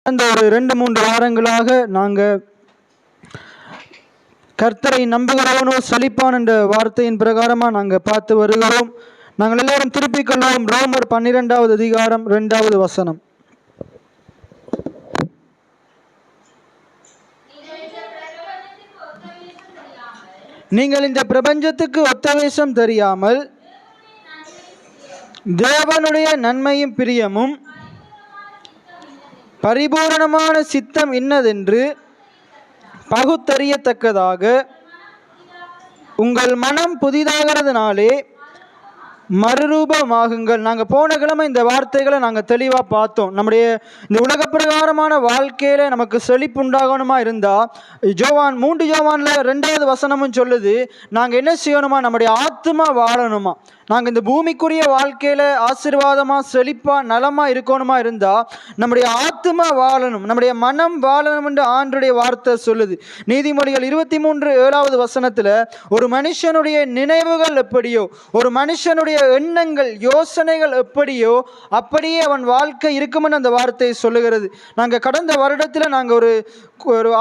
அந்த ஒரு 2-3 வாரங்களாக நாங்கள் கர்த்தரை நம்புகிறவனோ செழிப்பான் என்ற வார்த்தையின் பிரகாரமாக நாங்கள் பார்த்து வருகிறோம். நாங்கள் எல்லாரும் திருப்பிக் கொள்வோம். ரோமர் 12வது அதிகாரம் 2வது வசனம். நீங்கள் இந்த பிரபஞ்சத்துக்கு ஒத்தவேஷம் தெரியாமல் தேவனுடைய நன்மையும் பிரியமும் பரிபூரணமான சித்தம் இன்னதென்று பகுத்தறியத்தக்கதாக உங்கள் மனம் புதிதாகிறதுனாலே மறுரூபமாகுங்கள். நாங்கள் போன கிழமை இந்த வார்த்தைகளை நாங்கள் தெளிவாக பார்த்தோம். நம்முடைய இந்த உலக பிரகாரமான வாழ்க்கையில் நமக்கு செழிப்புண்டாகணுமா இருந்தால் 3 யோவானில் 2வது வசனமும் சொல்லுது, நாங்கள் என்ன செய்யணுமா, நம்முடைய ஆத்மா வாழணுமா. நாங்கள் இந்த பூமிக்குரிய வாழ்க்கையில் ஆசீர்வாதமாக செழிப்பாக நலமாக இருக்கணுமா இருந்தால் நம்முடைய ஆத்மா வாழணும், நம்முடைய மனம் வாழணும் என்று ஆண்டவருடைய வார்த்தை சொல்லுது. நீதிமொழிகள் 23:7வது வசனத்தில் ஒரு மனுஷனுடைய நினைவுகள் எப்படியோ, ஒரு மனுஷனுடைய எண்ணங்கள் யோசனைகள் எப்படியோ அப்படியே அவன் வாழ்க்கை இருக்குமென்னு அந்த வார்த்தை சொல்லுகிறது. நாங்கள் கடந்த வருடத்தில் நாங்கள் ஒரு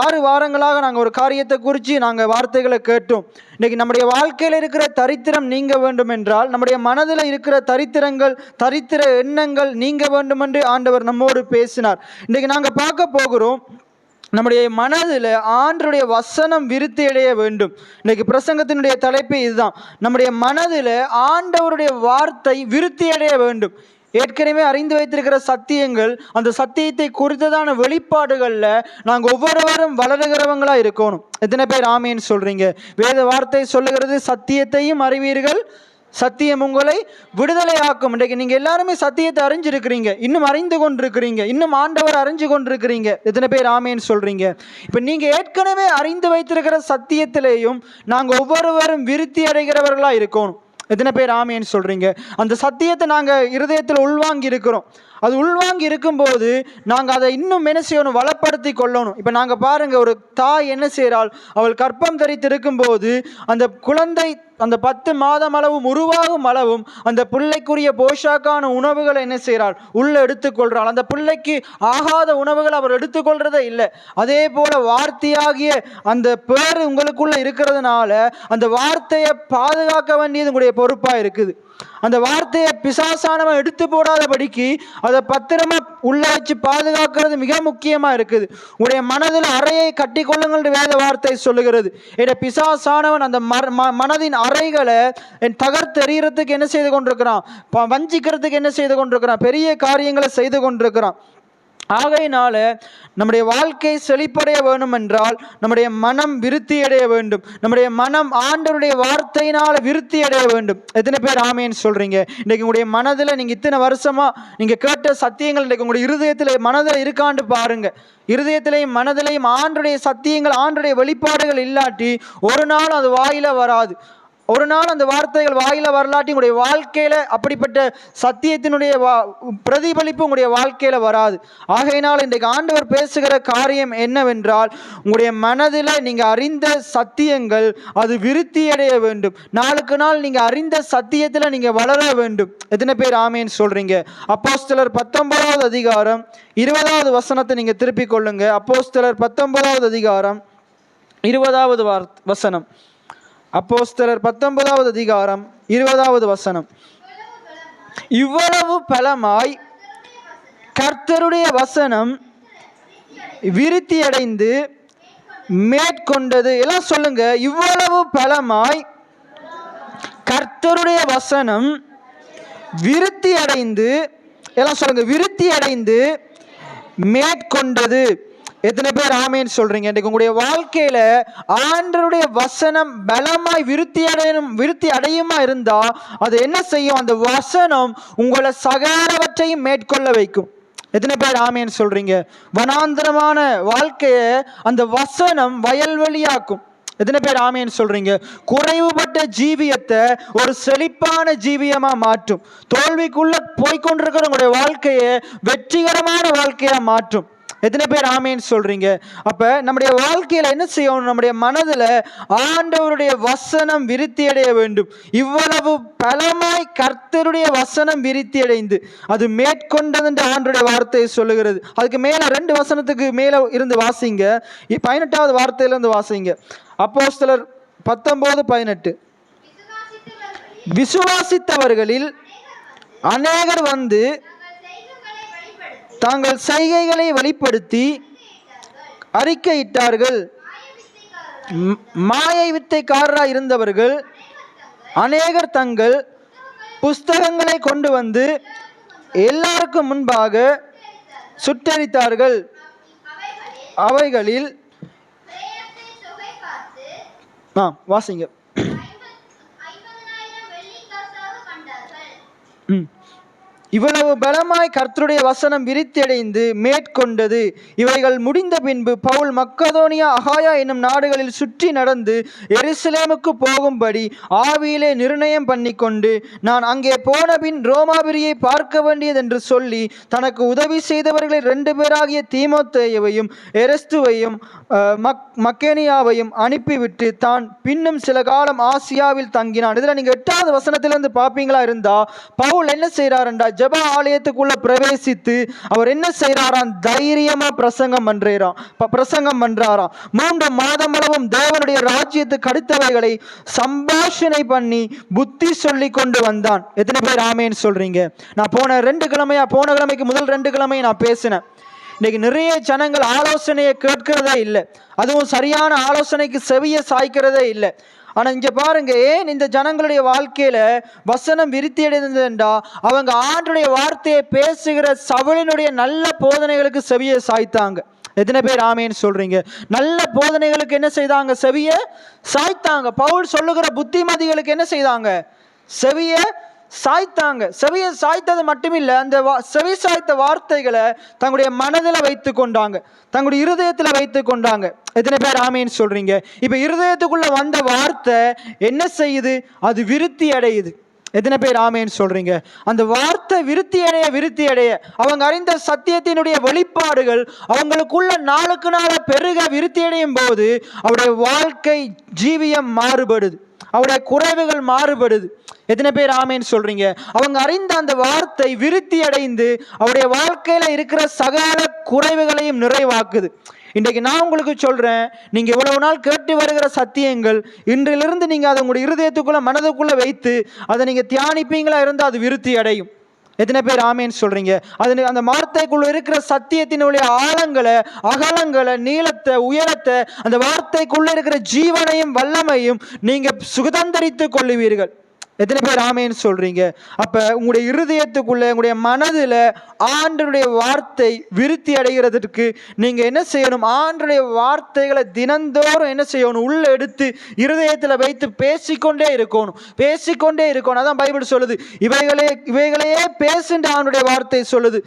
6 வாரங்களாக நாங்கள் ஒரு காரியத்தை குறித்து நாங்கள் வார்த்தைகளை கேட்டோம். இன்றைக்கி நம்முடைய வாழ்க்கையில் இருக்கிற தரித்திரம் நீங்க வேண்டும் என்றால், நம்முடைய மனதில் இருக்கிற தரித்திர எண்ணங்கள் நீங்க வேண்டும் என்று ஆண்டவர் நம்மோடு பேசினார். இன்றைக்கி நாங்கள் பார்க்க போகிறோம், நம்முடைய மனதில் ஆண்டவருடைய வசனம் விருத்தி அடைய வேண்டும். இன்றைக்கு பிரசங்கத்தினுடைய தலைப்பு இதுதான், நம்முடைய மனதில் ஆண்டவருடைய வார்த்தை விருத்தி அடைய வேண்டும். ஏற்கனவே அறிந்து வைத்திருக்கிற சத்தியங்கள், அந்த சத்தியத்தை குறித்ததான வெளிப்பாடுகளில் நாங்கள் ஒவ்வொருவரும் வளருகிறவங்களாக இருக்கணும். எத்தனை பேர் ஆமேன்னு சொல்கிறீங்க? வேத வார்த்தை சொல்லுகிறது, சத்தியத்தையும் அறிவீர்கள், சத்தியம் உங்களை விடுதலையாக்கும். இன்றைக்கு நீங்கள் எல்லாருமே சத்தியத்தை அறிஞ்சிருக்கிறீங்க, இன்னும் அறிந்து கொண்டிருக்கிறீங்க, இன்னும் ஆண்டவர் அறிஞ்சு கொண்டிருக்கிறீங்க. எத்தனை பேர் ஆமேன்னு சொல்கிறீங்க? இப்போ நீங்கள் ஏற்கனவே அறிந்து வைத்திருக்கிற சத்தியத்திலேயும் நாங்கள் ஒவ்வொருவரும் விருத்தி அடைகிறவர்களாக இருக்கணும். எத்தனை பேர் ஆமேன்னு சொல்கிறீங்க? அந்த சத்தியத்தை நாங்கள் இருதயத்தில் உள்வாங்கி இருக்கிறோம். அது உள்வாங்கி இருக்கும்போது நாங்கள் அதை இன்னும் என்ன செய்யணும், வளப்படுத்தி கொள்ளணும். இப்போ நாங்கள் பாருங்கள், ஒரு தாய் என்ன செய்கிறாள், அவள் கர்ப்பம் தரித்து இருக்கும்போது அந்த குழந்தை அந்த 10 மாதம் அளவும் உருவாகும் அளவும் அந்த பிள்ளைக்குரிய போஷாக்கான உணவுகளை என்ன செய்கிறாள், உள்ளே எடுத்துக்கொள்கிறாள். அந்த பிள்ளைக்கு ஆகாத உணவுகள் அவர் எடுத்துக்கொள்கிறதே இல்லை. அதே போல் வார்த்தையாகிய அந்த பேர் உங்களுக்குள்ளே இருக்கிறதுனால அந்த வார்த்தையை பாதுகாக்க வேண்டியது உங்களுடைய பொறுப்பாக இருக்குது. அந்த வார்த்தையை பிசாசானவன் எடுத்து போடாதபடிக்கு அதை பத்திரமா உள்ள வச்சு பாதுகாக்கிறது மிக முக்கியமாக இருக்குது. உங்களுடைய மனதில் அறையை கட்டி கொள்ளுங்கள் வேத வார்த்தை சொல்லுகிறது. பிசாசானவன் அந்த மனதின் அறைகளை தகர்த்தெறிகிறதுக்கு என்ன செய்து கொண்டிருக்கிறான், வஞ்சிக்கிறதுக்கு என்ன செய்து கொண்டிருக்கிறான், பெரிய காரியங்களை செய்து கொண்டிருக்கிறான். ஆகையினால நம்முடைய வாழ்க்கை செழிப்படைய வேண்டும் என்றால் நம்முடைய மனம் விருத்தி அடைய வேண்டும். நம்முடைய மனம் ஆண்டவருடைய வார்த்தையினால் விருத்தி அடைய வேண்டும். எத்தனை பேர் ஆமேன்னு சொல்கிறீங்க? இன்றைக்கு உங்களுடைய மனதில் நீங்கள் இத்தனை வருஷமாக நீங்கள் கேட்ட சத்தியங்கள் இன்றைக்கு உங்களுடைய இருதயத்தில் மனதில் இருக்காண்டு பாருங்கள். இருதயத்திலையும் மனதிலையும் ஆண்டவருடைய சத்தியங்கள், ஆண்டவருடைய வெளிப்பாடுகள் இல்லாட்டி ஒரு நாள் அது வாயில வராது. ஒரு நாள் அந்த வார்த்தைகள் வாயில வரலாட்டி உங்களுடைய வாழ்க்கையில அப்படிப்பட்ட சத்தியத்தினுடைய பிரதிபலிப்பு உங்களுடைய வாழ்க்கையில வராது. ஆகையினால் இன்றைக்கு ஆண்டவர் பேசுகிற காரியம் என்னவென்றால், உங்களுடைய மனதில் நீங்க அறிந்த சத்தியங்கள் அது விருத்தி அடைய வேண்டும். நாளுக்கு நாள் நீங்க அறிந்த சத்தியத்தில் நீங்க வளர வேண்டும். எத்தனை பேர் ஆமேன்னு சொல்றீங்க? அப்போஸ்தலர் 19வது அதிகாரம் 20வது வசனத்தை நீங்க திருப்பிக் கொள்ளுங்க. அப்போஸ்தலர் 19வது அதிகாரம் 20வது வசனம். அப்போஸ்தலர் 19வது அதிகாரம் 20வது வசனம். இவ்வளவு பலமாய் கர்த்தருடைய வசனம் விருத்தி அடைந்து மேற்கொண்டது. எல்லாம் சொல்லுங்க, இவ்வளவு பலமாய் கர்த்தருடைய வசனம் விருத்தி அடைந்து, எல்லாம் சொல்லுங்க, விருத்தி அடைந்து மேற்கொண்டது. எத்தனை பேர் ஆமேன்னு சொல்றீங்க? இன்றைக்கு உங்களுடைய வாழ்க்கையில ஆண்டவருடைய வசனம் பலமாய் விருத்தி அடையுமா இருந்தா அது என்ன செய்யும்? அந்த வசனம் உங்களை சகலவற்றையும் மேற்கொள்ள வைக்கும். எத்தனை பேர் ஆமேன்னு சொல்றீங்க? வனாந்தரமான வாழ்க்கையை அந்த வசனம் வயல்வெளியாக்கும். எத்தனை பேர் ஆமேன்னு சொல்றீங்க? குறைவுபட்ட ஜீவியத்தை ஒரு செழிப்பான ஜீவியமா மாற்றும். தோல்விக்குள்ள போய்கொண்டிருக்கிற உங்களுடைய வாழ்க்கையை வெற்றிகரமான வாழ்க்கையா மாற்றும். எத்தனை பேர் ஆமேன்னு சொல்றீங்க? அப்ப நம்முடைய வாழ்க்கையில என்ன செய்யணும்? நம்முடைய மனதுல ஆண்டவருடைய வசனம் விருத்தி அடைய வேண்டும். இவ்வளவு பலமாய் கர்த்தருடைய வசனம் விருத்தி அடைந்து அது மேற்கொண்டது என்று ஆண்டவருடைய வார்த்தையை சொல்லுகிறது. அதுக்கு மேல 2 வசனத்துக்கு மேல இருந்து வாசிங்க, 18வது வார்த்தையில இருந்து வாசிங்க. அப்போஸ்தலர் 19:18. விசுவாசித்தவர்களில் அநேகர் வந்து தாங்கள் செய்கைகளை வெளிப்படுத்தி அறிக்கையிட்டார்கள். மாயை வித்தைக்காரராய் இருந்தவர்கள் அநேகர் தங்கள் புஸ்தகங்களை கொண்டு வந்து எல்லாருக்கும் முன்பாக சுட்டரித்தார்கள். அவைகளில் வாசிங்க. இவ்வளவு பலமாய் கர்த்தருடைய வசனம் விருத்தியடைந்து மேற்கொண்டது. இவைகள் முடிந்த பின்பு பவுல் மக்கதோனியா, அகாயா என்னும் நாடுகளில் சுற்றி நடந்து எருசலேமுக்கு போகும்படி ஆவியிலே நிர்ணயம் பண்ணிக்கொண்டு, நான் அங்கே போன பின் ரோமாபுரியை பார்க்க வேண்டியது என்று சொல்லி தனக்கு உதவி செய்தவர்களில் 2 பேராகிய தீமோத்தேயுவையும் எரஸ்துவையும் மக்கேனியாவையும் அனுப்பிவிட்டு தான் பின்னும் சில காலம் ஆசியாவில் தங்கினான். இதுல நீங்க 8வது வசனத்திலிருந்து பார்ப்பீங்களா இருந்தா, பவுல் என்ன செய்யறாருண்டா, ஜெப ஆலயத்துக்குள்ள பிரவேசித்து அவர் என்ன செய்யறாராம்? தைரியமா பிரசங்கம் பண்றாராம். 3 மாதம் அளவும் தேவனுடைய ராஜ்யத்துக்கு அடுத்தவைகளை சம்பாஷணை பண்ணி புத்தி சொல்லி கொண்டு வந்தான். எத்தனை பேர் ஆமேன்னு சொல்றீங்க? நான் போன கிழமைக்கு முதல் 2 கிழமை நான் பேசினேன். இன்னைக்கு நிறைய ஜனங்கள் ஆலோசனையை கேட்கிறதே இல்லை, அதுவும் சரியான ஆலோசனைக்கு செவிய சாய்க்கிறதே இல்லை. ஆனால் இங்கே பாருங்க, ஏன் இந்த ஜனங்களுடைய வாழ்க்கையில வசனம் விருத்தி அடைந்ததுண்டா, அவங்க ஆண்டுடைய வார்த்தையை பேசுகிற சவுலினுடைய நல்ல போதனைகளுக்கு செவியை சாய்த்தாங்க. எத்தனை பேர் ஆமேன்னு சொல்றீங்க? நல்ல போதனைகளுக்கு என்ன செய்தாங்க? செவிய சாய்த்தாங்க. பவுல் சொல்லுகிற புத்திமதிகளுக்கு என்ன செய்தாங்க? செவிய சாய்த்தாங்க. செவியை சாய்த்தது மட்டுமில்லை, அந்த செவி சாய்த்த வார்த்தைகளை தங்களுடைய மனதில் வைத்து கொண்டாங்க, தங்களுடைய இருதயத்தில் வைத்து கொண்டாங்க. எத்தனை பேர் ஆமேன்னு சொல்றீங்க? இப்ப இருதயத்துக்குள்ள வந்த வார்த்தை என்ன செய்யுது? அது விருத்தி அடையுது. எத்தனை பேர் ஆமேன்னு சொல்றீங்க? அந்த வார்த்தை விருத்தி அடைய அவங்க அறிந்த சத்தியத்தினுடைய வெளிப்பாடுகள் அவங்களுக்குள்ள நாளுக்கு நாள பெருக விருத்தி அடையும் போது அவருடைய வாழ்க்கை ஜீவியம் மாறுபடுது, அவருடைய குறைவுகள் மாறுபடுது. எத்தனை பேர் ஆமேன்னு சொல்றீங்க? அவங்க அறிந்த அந்த வார்த்தை விருத்தி அடைந்து அவருடைய வாழ்க்கையில இருக்கிற சகல குறைவுகளையும் நிறைவாக்குது. இன்றைக்கு நான் உங்களுக்கு சொல்றேன், நீங்க இவ்வளவு நாள் கேட்டு வருகிற சத்தியங்கள் இன்றிலிருந்து நீங்க அதை உங்களுடைய இருதயத்துக்குள்ள மனதுக்குள்ள வைத்து அதை நீங்க தியானிப்பீங்களா இருந்தால் அது விருத்தி அடையும். எத்தனை பேர் ஆமேன்னு சொல்றீங்க? அது அந்த வார்த்தைக்குள்ள இருக்கிற சத்தியத்தினுடைய ஆழங்களை, அகலங்களை, நீளத்தை, உயரத்தை, அந்த வார்த்தைக்குள்ள இருக்கிற ஜீவனையும் வல்லமையும் நீங்க சுதந்திரித்துக் கொள்ளுவீர்கள். எத்தனை பேர் ஆமேன்னு சொல்றீங்க? அப்ப உங்களுடைய இருதயத்துக்குள்ள, உங்களுடைய மனதுல ஆண்டவருடைய வார்த்தை விருத்தி அடைகிறதுக்கு நீங்க என்ன செய்யணும்? ஆண்டவருடைய வார்த்தைகளை தினந்தோறும் என்ன செய்யணும்? உள்ள எடுத்து இருதயத்துல வைத்து பேசிக்கொண்டே இருக்கணும். அதான் பைபிள் சொல்லுது, இவைகளையே பேசுன்ற ஆண்டவருடைய வார்த்தை சொல்லுது.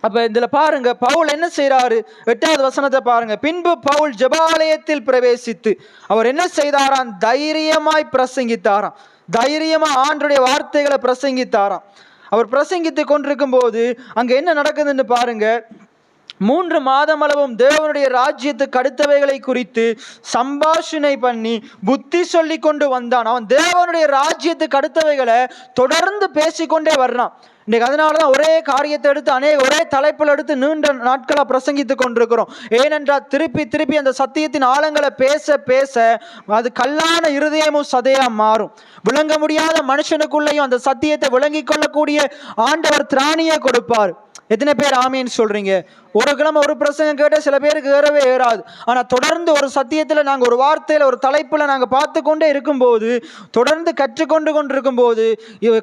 அப்ப இதுல பாருங்க, பவுல் என்ன செய்யறாரு? 8வது வசனத்தை பாருங்க. பின்பு பவுல் ஜெபாலயத்தில் பிரவேசித்து அவர் என்ன செய்தாராம்? தைரியமாய் பிரசங்கித்தாராம். தைரியமா ஆண்டவருடைய வார்த்தைகளை பிரசங்கித்தாராம். அவர் பிரசங்கித்து கொண்டிருக்கும் போது அங்க என்ன நடக்குதுன்னு பாருங்க. 3 மாதம் அளவும் தேவனுடைய ராஜ்யத்துக்கு அடுத்தவைகளை குறித்து சம்பாஷணை பண்ணி புத்தி சொல்லி கொண்டு வந்தான். அவன் தேவனுடைய ராஜ்யத்துக்கு அடுத்தவைகளை தொடர்ந்து பேசிக்கொண்டே வர்றான். இன்னைக்கு அதனாலதான் ஒரே காரியத்தை எடுத்து ஒரே தலைப்பில் எடுத்து நீண்ட நாட்களாக பிரசங்கித்து கொண்டிருக்கிறோம். ஏனென்றால் திருப்பி அந்த சத்தியத்தின் ஆழங்களை பேச அது கல்லான இருதயமும் சதையா மாறும். விளங்க முடியாத மனுஷனுக்குள்ளேயும் அந்த சத்தியத்தை விளங்கி கொள்ளக்கூடிய ஆண்டவர் திராணியை கொடுப்பார். எத்தனை பேர் ஆமேன்னு சொல்றீங்க? ஒரு கிழமை ஒரு பிரசங்கம் கேட்ட சில பேருக்கு ஏறவே ஏறாது. ஆனா தொடர்ந்து ஒரு சத்தியத்துல நாங்க ஒரு வார்த்தையில ஒரு தலைப்புல நாங்க பார்த்து கொண்டே இருக்கும்போது, தொடர்ந்து கற்றுக்கொண்டிருக்கும் போது,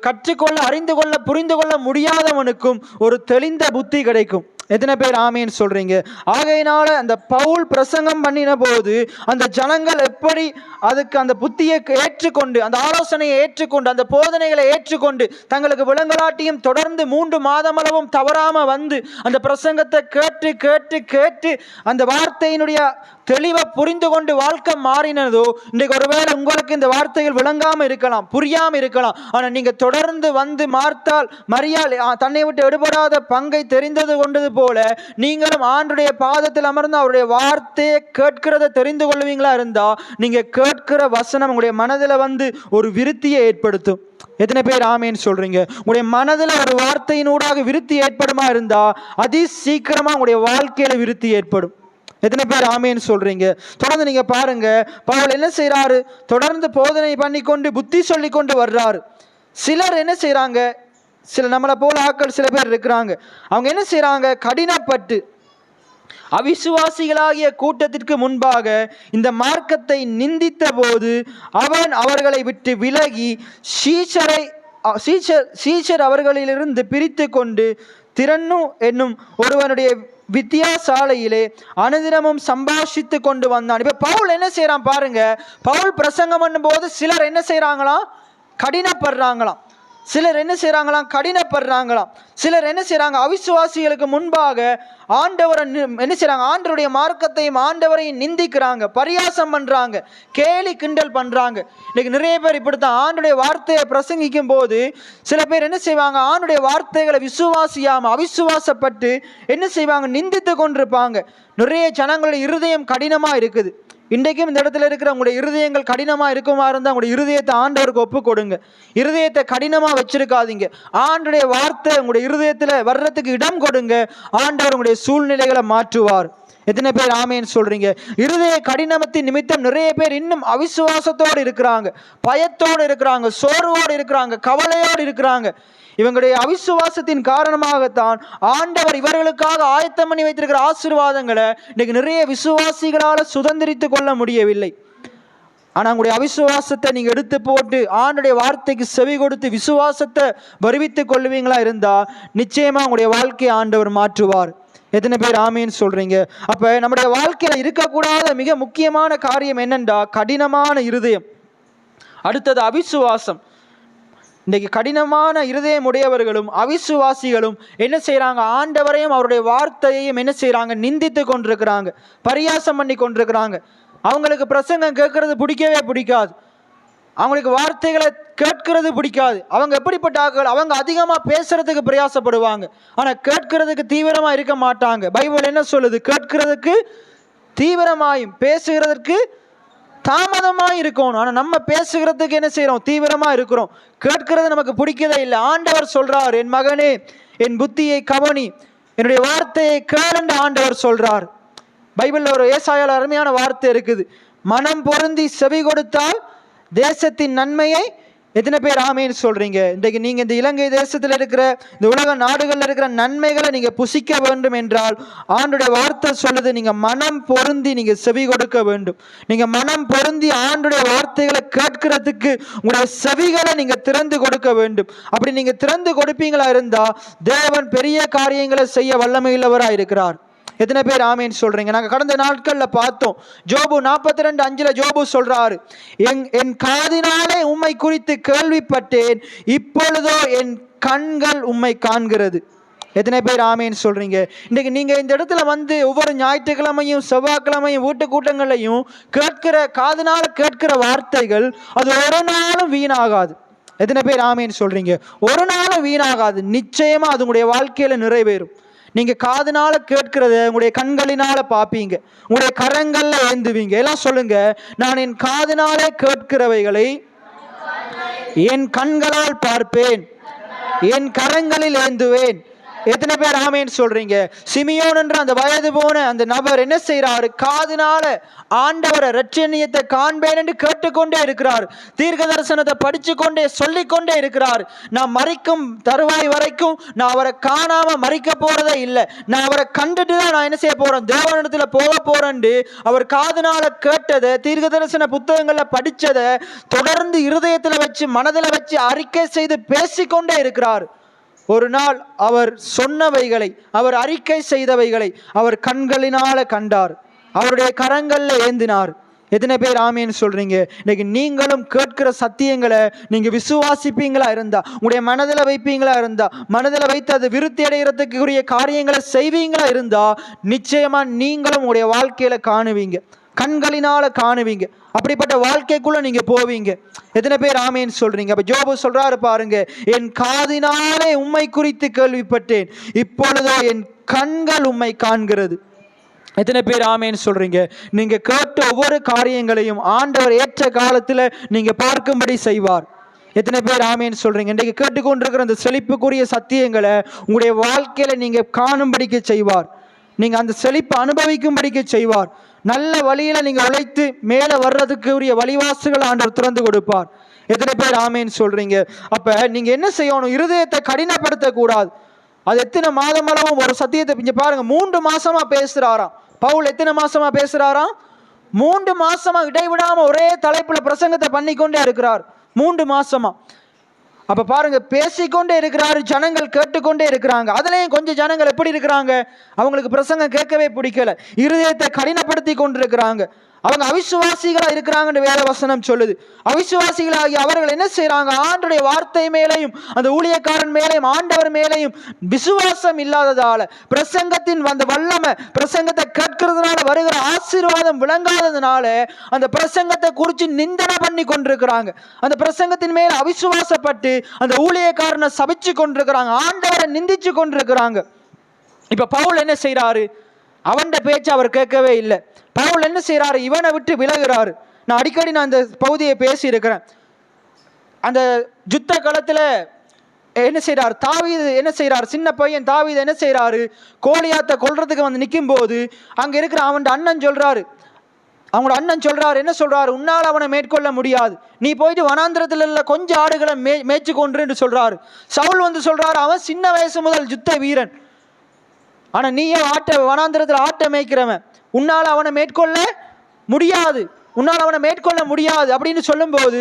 கற்றுக்கொள்ள, அறிந்து கொள்ள, புரிந்து கொள்ள முடியாதவனுக்கும் ஒரு தெளிந்த புத்தி கிடைக்கும். எத்தனை பேர் ஆமேன்னு சொல்றீங்க? ஆகையினால அந்த பவுல் பிரசங்கம் பண்ணின போது அந்த ஜனங்கள் எப்படி அதுக்கு அந்த புத்தியை ஏற்றுக்கொண்டு, அந்த ஆலோசனையை ஏற்றுக்கொண்டு, அந்த போதனைகளை ஏற்றுக்கொண்டு தங்களுக்கு விளங்கலாட்டியும் தொடர்ந்து 3 மாதம் அளவும் தவறாம வந்து அந்த பிரசங்கத்தை கேட்டு அந்த வார்த்தையினுடைய தெளிவா புரிந்து கொண்டு வாழ்க்கை மாறினதோ, இன்றைக்கு ஒருவேளை உங்களுக்கு இந்த வார்த்தைகள் விளங்காம இருக்கலாம், புரியாம இருக்கலாம். ஆனா நீங்க தொடர்ந்து வந்து மரியாள் தன்னை விட்டு எடுபடாத பங்கை தெரிந்தது கொண்டது போல நீங்களும் ஆண்டுடைய பாதத்தில் அமர்ந்து அவருடைய வார்த்தையை கேட்கிறத தெரிந்து கொள்வீங்களா இருந்தா, நீங்க கேட்கிற வசனம் உங்களுடைய மனதில் வந்து ஒரு விருத்தியை ஏற்படுத்தும். எத்தனை பேர் ஆமேன்னு சொல்றீங்க? உங்களுடைய மனதில் ஒரு வார்த்தையினூடாக விருத்தி ஏற்படுமா இருந்தா அதி சீக்கிரமா உங்களுடைய வாழ்க்கையில விருத்தி ஏற்படும். எத்தனை பேர் ஆமேன்னு சொல்றீங்க? தொடர்ந்து நீங்க பாருங்க, பவுல் என்ன செய்யறாரு? தொடர்ந்து போதனை பண்ணி கொண்டு புத்தி சொல்லி கொண்டு வர்றாரு. சிலர் என்ன செய்யறாங்க? நம்மளை போல ஆட்கள் சில பேர் இருக்கிறாங்க. அவங்க என்ன செய்யறாங்க? கடினப்பட்டு அவிசுவாசிகளாகிய கூட்டத்திற்கு முன்பாக இந்த மார்க்கத்தை நிந்தித்த போது அவன் அவர்களை விட்டு விலகி சீஷர் அவர்களிலிருந்து பிரித்து கொண்டு திறன்னு என்னும் ஒருவனுடைய வித்தியாசாலையிலே அனுதினமும் சம்பாஷித்து கொண்டு வந்தான். இப்ப பவுல் என்ன செய்யறான் பாருங்க. பவுல் பிரசங்கம் பண்ணும் போது சிலர் என்ன செய்யறாங்களாம்? கடினப்படுறாங்களாம். சிலர் என்ன செய்யறாங்களாம்? கடினப்படுறாங்களாம். சிலர் என்ன செய்யறாங்க? அவிசுவாசிகளுக்கு முன்பாக ஆண்டவரை என்ன செய்யறாங்க? ஆண்டவருடைய மார்க்கத்தையும் ஆண்டவரையும் நிந்திக்கிறாங்க, பரியாசம் பண்றாங்க, கேலி கிண்டல் பண்றாங்க. இன்னைக்கு நிறைய பேர் இப்படித்தான் ஆண்டுடைய வார்த்தையை பிரசங்கிக்கும் போது சில பேர் என்ன செய்வாங்க? ஆண்டுடைய வார்த்தைகளை விசுவாசியாம அவிசுவாசப்பட்டு என்ன செய்வாங்க? நிந்தித்து கொண்டிருப்பாங்க. நிறைய ஜனங்களுடைய இருதயம் கடினமா இருக்குது. இன்றைக்கும் இந்த இடத்துல இருக்கிற உங்களுடைய இருதயங்கள் கடினமா இருக்குமா இருந்தால் உங்களுடைய இருதயத்தை ஆண்டவருக்கு ஒப்பு கொடுங்க. இருதயத்தை கடினமா வச்சிருக்காதீங்க. ஆண்டுடைய வார்த்தை உங்களுடைய இருதயத்துல வர்றதுக்கு இடம் கொடுங்க. ஆண்டவர் உங்களுடைய சூழ்நிலைகளை மாற்றுவார். எத்தனை பேர் ஆமேன்னு சொல்றீங்க? இருதய கடினத்தின் நிமித்தம் நிறைய பேர் இன்னும் அவிசுவாசத்தோடு இருக்கிறாங்க, பயத்தோடு இருக்கிறாங்க, சோர்வோடு இருக்கிறாங்க, கவலையோடு இருக்கிறாங்க. இவங்களுடைய அவிசுவாசத்தின் காரணமாகத்தான் ஆண்டவர் இவர்களுக்காக ஆயத்தம் பண்ணி வைத்திருக்கிற ஆசீர்வாதங்களை இன்னைக்கு நிறைய விசுவாசிகளால் சுதந்திரித்து கொள்ள முடியவில்லை. ஆனால் உங்களுடைய அவிசுவாசத்தை நீங்கள் எடுத்து போட்டு ஆண்டுடைய வார்த்தைக்கு செவி கொடுத்து விசுவாசத்தை வருவித்து கொள்வீங்களா இருந்தால் நிச்சயமாக உங்களுடைய வாழ்க்கையை ஆண்டவர் மாற்றுவார். எத்தனை பேர் ஆமேன்னு சொல்றீங்க? அப்போ நம்முடைய வாழ்க்கையில் இருக்கக்கூடாத மிக முக்கியமான காரியம் என்னென்றா கடினமான இருதயம். அடுத்தது அவிசுவாசம். இன்றைக்கு கடினமான இருதயம் உடையவர்களும் அவிசுவாசிகளும் என்ன செய்கிறாங்க? ஆண்டவரையும் அவருடைய வார்த்தையையும் என்ன செய்கிறாங்க? நிந்தித்து கொண்டிருக்கிறாங்க, பரியாசம் பண்ணி கொண்டிருக்கிறாங்க. அவங்களுக்கு பிரசங்கம் கேட்கறது பிடிக்கவே பிடிக்காது, அவங்களுக்கு வார்த்தைகளை கேட்கறது பிடிக்காது. அவங்க எப்படிப்பட்ட ஆட்கள்? அவங்க அதிகமாக பேசுறதுக்கு பிரயாசப்படுவாங்க, ஆனால் கேட்கறதுக்கு தீவிரமாக இருக்க மாட்டாங்க. பைபிள் என்ன சொல்லுது? கேட்கறதுக்கு தீவிரமாயும் பேசுகிறதுக்கு தாமதமாக இருக்கணும். ஆனால் நம்ம பேசுகிறதுக்கு என்ன செய்கிறோம்? தீவிரமாக இருக்கிறோம். கேட்கறது நமக்கு பிடிக்கதே இல்லை. ஆண்டவர் சொல்றார், என் மகனே என் புத்தியை கவனி, என்னுடைய வார்த்தையை கேளுன்னு ஆண்டவர் சொல்றார். பைபிளில் ஒரு ஏசாயால அருமையான வார்த்தை இருக்குது. மனம் பொருந்தி செவி கொடுத்தால் தேசத்தின் நன்மையை எத்தனை பேர் ஆமேன்னு சொல்றீங்க? இன்றைக்கு நீங்க இந்த இலங்கை தேசத்தில் இருக்கிற இந்த உலக நாடுகளில் இருக்கிற நன்மைகளை நீங்க புசிக்க வேண்டும் என்றால் ஆண்டுடைய வார்த்தை சொல்லுது, நீங்க மனம் பொருந்தி நீங்க செவி கொடுக்க வேண்டும். நீங்க மனம் பொருந்தி ஆண்டுடைய வார்த்தைகளை கேட்கிறதுக்கு உங்களுடைய செவிகளை நீங்க திறந்து கொடுக்க வேண்டும். அப்படி நீங்க திறந்து கொடுப்பீங்களா இருந்தா தேவன் பெரிய காரியங்களை செய்ய வல்லமையுள்ளவராக இருக்கிறார். எத்தனை பேர் ஆமேன்னு சொல்றீங்க? நாங்க கடந்த நாட்கள்ல பார்த்தோம், ஜோபு 42:5 ஜோபு சொல்றாரு, என் காதினாலே உம்மை குறித்து கேள்விப்பட்டேன், இப்பொழுதோ என் கண்கள் உம்மை காண்கிறது. எத்தனை பேர் ஆமேன்னு சொல்றீங்க? இன்னைக்கு நீங்க இந்த இடத்துல வந்து ஒவ்வொரு ஞாயிற்றுக்கிழமையும் செவ்வாய்க்கிழமையும் வீட்டு கூட்டங்களையும் காதினால கேட்கிற வார்த்தைகள் அது ஒரு நாளும் வீணாகாது. எத்தனை பேர் ஆமேன்னு சொல்றீங்க? ஒரு நாளும் வீணாகாது. நிச்சயமா அது உங்களுடைய வாழ்க்கையில நிறைவேறும். நீங்க காதுனால கேட்கிறத உங்களுடைய கண்களினால பார்ப்பீங்க, உங்களுடைய கரங்கள்ல ஏந்துவீங்க. எல்லாம் சொல்லுங்க, நான் என் காதுனாலே கேட்கிறவைகளை என் கண்களால் பார்ப்பேன், என் கரங்களில் ஏந்துவேன். எத்தனை பேர் ஆமேன்னு சொல்றீங்க? சிமியோன் என்ற அந்த வயது போன அந்த நபர் என்ன செய்யறாரு? காதுனால ஆண்டவரை இரட்சணியத்தை காண்பேன் என்று கேட்டுக்கொண்டே இருக்கிறார். தீர்க்க தரிசனத்தை படிச்சு கொண்டே சொல்லிக்கொண்டே இருக்கிறார். நான் மறிக்கும் தருவாய் வரைக்கும் நான் அவரை காணாம மறிக்க போறதே இல்லை, நான் அவரை கண்டுட்டு தான் நான் என்ன செய்ய போறேன்? தேவனிடத்துல போக போறேன். அவர் காதுனால கேட்டதை, தீர்க்க தரிசன புத்தகங்கள்ல படிச்சதை தொடர்ந்து இருதயத்துல வச்சு மனதில் வச்சு அறிக்கை செய்து பேசிக்கொண்டே இருக்கிறார். ஒரு நாள் அவர் சொன்னவைகளை, அவர் அறிக்கை செய்தவைகளை அவர் கண்களினால கண்டார், அவருடைய கரங்கள்ல ஏந்தினார். எத்தனை பேர் ஆமேன்னு சொல்றீங்க? இன்னைக்கு நீங்களும் கேட்கிற சத்தியங்களை நீங்க விசுவாசிப்பீங்களா இருந்தா, உங்களுடைய மனதில் வைப்பீங்களா இருந்தா, மனதில் வைத்து அது விருத்தி அடைகிறதுக்குரிய காரியங்களை செய்வீங்களா இருந்தா, நிச்சயமா நீங்களும் உங்களுடைய வாழ்க்கையில காணுவீங்க, கண்களினால காணுவீங்க. அப்படிப்பட்ட வாழ்க்கைக்குள்ள நீங்க போவீங்க. எத்தனை பேர் ஆமேன்னு சொல்றீங்க? அப்ப யோபு சொல்றாரு பாருங்க, என் காதினாலே உம்மை குறித்து கேள்விப்பட்டேன், இப்பொழுதோ என் கண்கள் உம்மை காண்கிறது. எத்தனை பேர் ஆமேன்னு சொல்றீங்க? நீங்க கேட்ட ஒவ்வொரு காரியங்களையும் ஆண்டவர் ஏற்ற காலத்துல நீங்க பார்க்கும்படி செய்வார். எத்தனை பேர் ஆமேன்னு சொல்றீங்க? இன்றைக்கு கேட்டுக்கொண்டிருக்கிற அந்த செழிப்புக்குரிய சத்தியங்களை உங்களுடைய வாழ்க்கையில நீங்க காணும்படிக்க செய்வார். நீங்க அந்த செழிப்பை அனுபவிக்கும்படிக்க செய்வார். நல்ல வழியில நீங்க உழைத்து மேல வர்றதுக்கு உரிய வழிவாசுகளை ஆண்டவர் திறந்து கொடுப்பார். எத்தனை பேர் ஆமேன்னு சொல்றீங்க? அப்ப நீங்க என்ன செய்யணும்? இருதயத்தை கடினப்படுத்த கூடாது. அது எத்தனை மாதமளவும் ஒரு சத்தியத்தை இங்க பாருங்க, 3 மாசமா பேசுறாராம் பவுல். எத்தனை மாசமா பேசுறாராம்? 3 மாசமா இடைவிடாம ஒரே தலைப்புல பிரசங்கத்தை பண்ணிக்கொண்டே இருக்கிறார். 3 மாசமா. அப்ப பாருங்க, பேசிக்கொண்டே இருக்கிறாரு, ஜனங்கள் கேட்டுக்கொண்டே இருக்கிறாங்க. அதுலயும் கொஞ்சம் ஜனங்கள் எப்படி இருக்கிறாங்க? அவங்களுக்கு பிரசங்கம் கேட்கவே பிடிக்கல, இருதயத்தை கடினப்படுத்தி கொண்டிருக்கிறாங்க. அவங்க அவிசுவாசிகளா இருக்கிறாங்கன்னு வேத வசனம் சொல்லுது. அவிசுவாசிகளாகி அவர்கள் என்ன செய்யறாங்க? ஆண்டவருடைய வார்த்தை மேலையும் அந்த ஊழியக்காரன் மேலையும் ஆண்டவர் மேலையும் விசுவாசம் இல்லாததால, பிரசங்கத்தின் அந்த வல்லமை, பிரசங்கத்தை கேட்கறதுனால வருகிற ஆசீர்வாதம் விளங்காததுனால அந்த பிரசங்கத்தை குறித்து நிந்தனை பண்ணி கொண்டிருக்கிறாங்க. அந்த பிரசங்கத்தின் மேல அவிசுவாசப்பட்டு அந்த ஊழியக்காரனை சபிச்சு கொண்டிருக்கிறாங்க, ஆண்டவரை நிந்திச்சு கொண்டிருக்கிறாங்க. இப்ப பவுல் என்ன செய்யறாரு? அவன் பேச்சு அவர் கேட்கவே இல்லை. பவுல் என்ன செய்யறாரு? இவனை விட்டு விலகுறாரு. நான் அடிக்கடி அந்த பகுதியை பேசி இருக்கிறேன். அந்த யுத்த களத்துல என்ன செய்யறாரு? தாவீது என்ன செய்யறாரு? சின்ன பையன் தாவீது என்ன செய்யறாரு? கோலியாத்தை கொல்றதுக்கு வந்து நிற்கும் போது அங்க இருக்கிற அவன் அண்ணன் சொல்றாரு, அவங்களோட அண்ணன் சொல்றாரு, என்ன சொல்றாரு? உன்னால் அவனை மேற்கொள்ள முடியாது, நீ போயிட்டு வனாந்திரத்தில் உள்ள கொஞ்சம் ஆடுகளை மேய்ச்சி கொன்று சொல்றாரு. சவுல் வந்து சொல்றாரு, அவன் சின்ன வயசு முதல் யுத்த வீரன், ஆனா நீயே வனாந்திரத்தில் ஆட்டை மேய்க்கிறவன், உன்னால் அவனை மேற்கொள்ள முடியாது, உன்னால் அவனை மேற்கொள்ள முடியாது அப்படின்னு சொல்லும் போது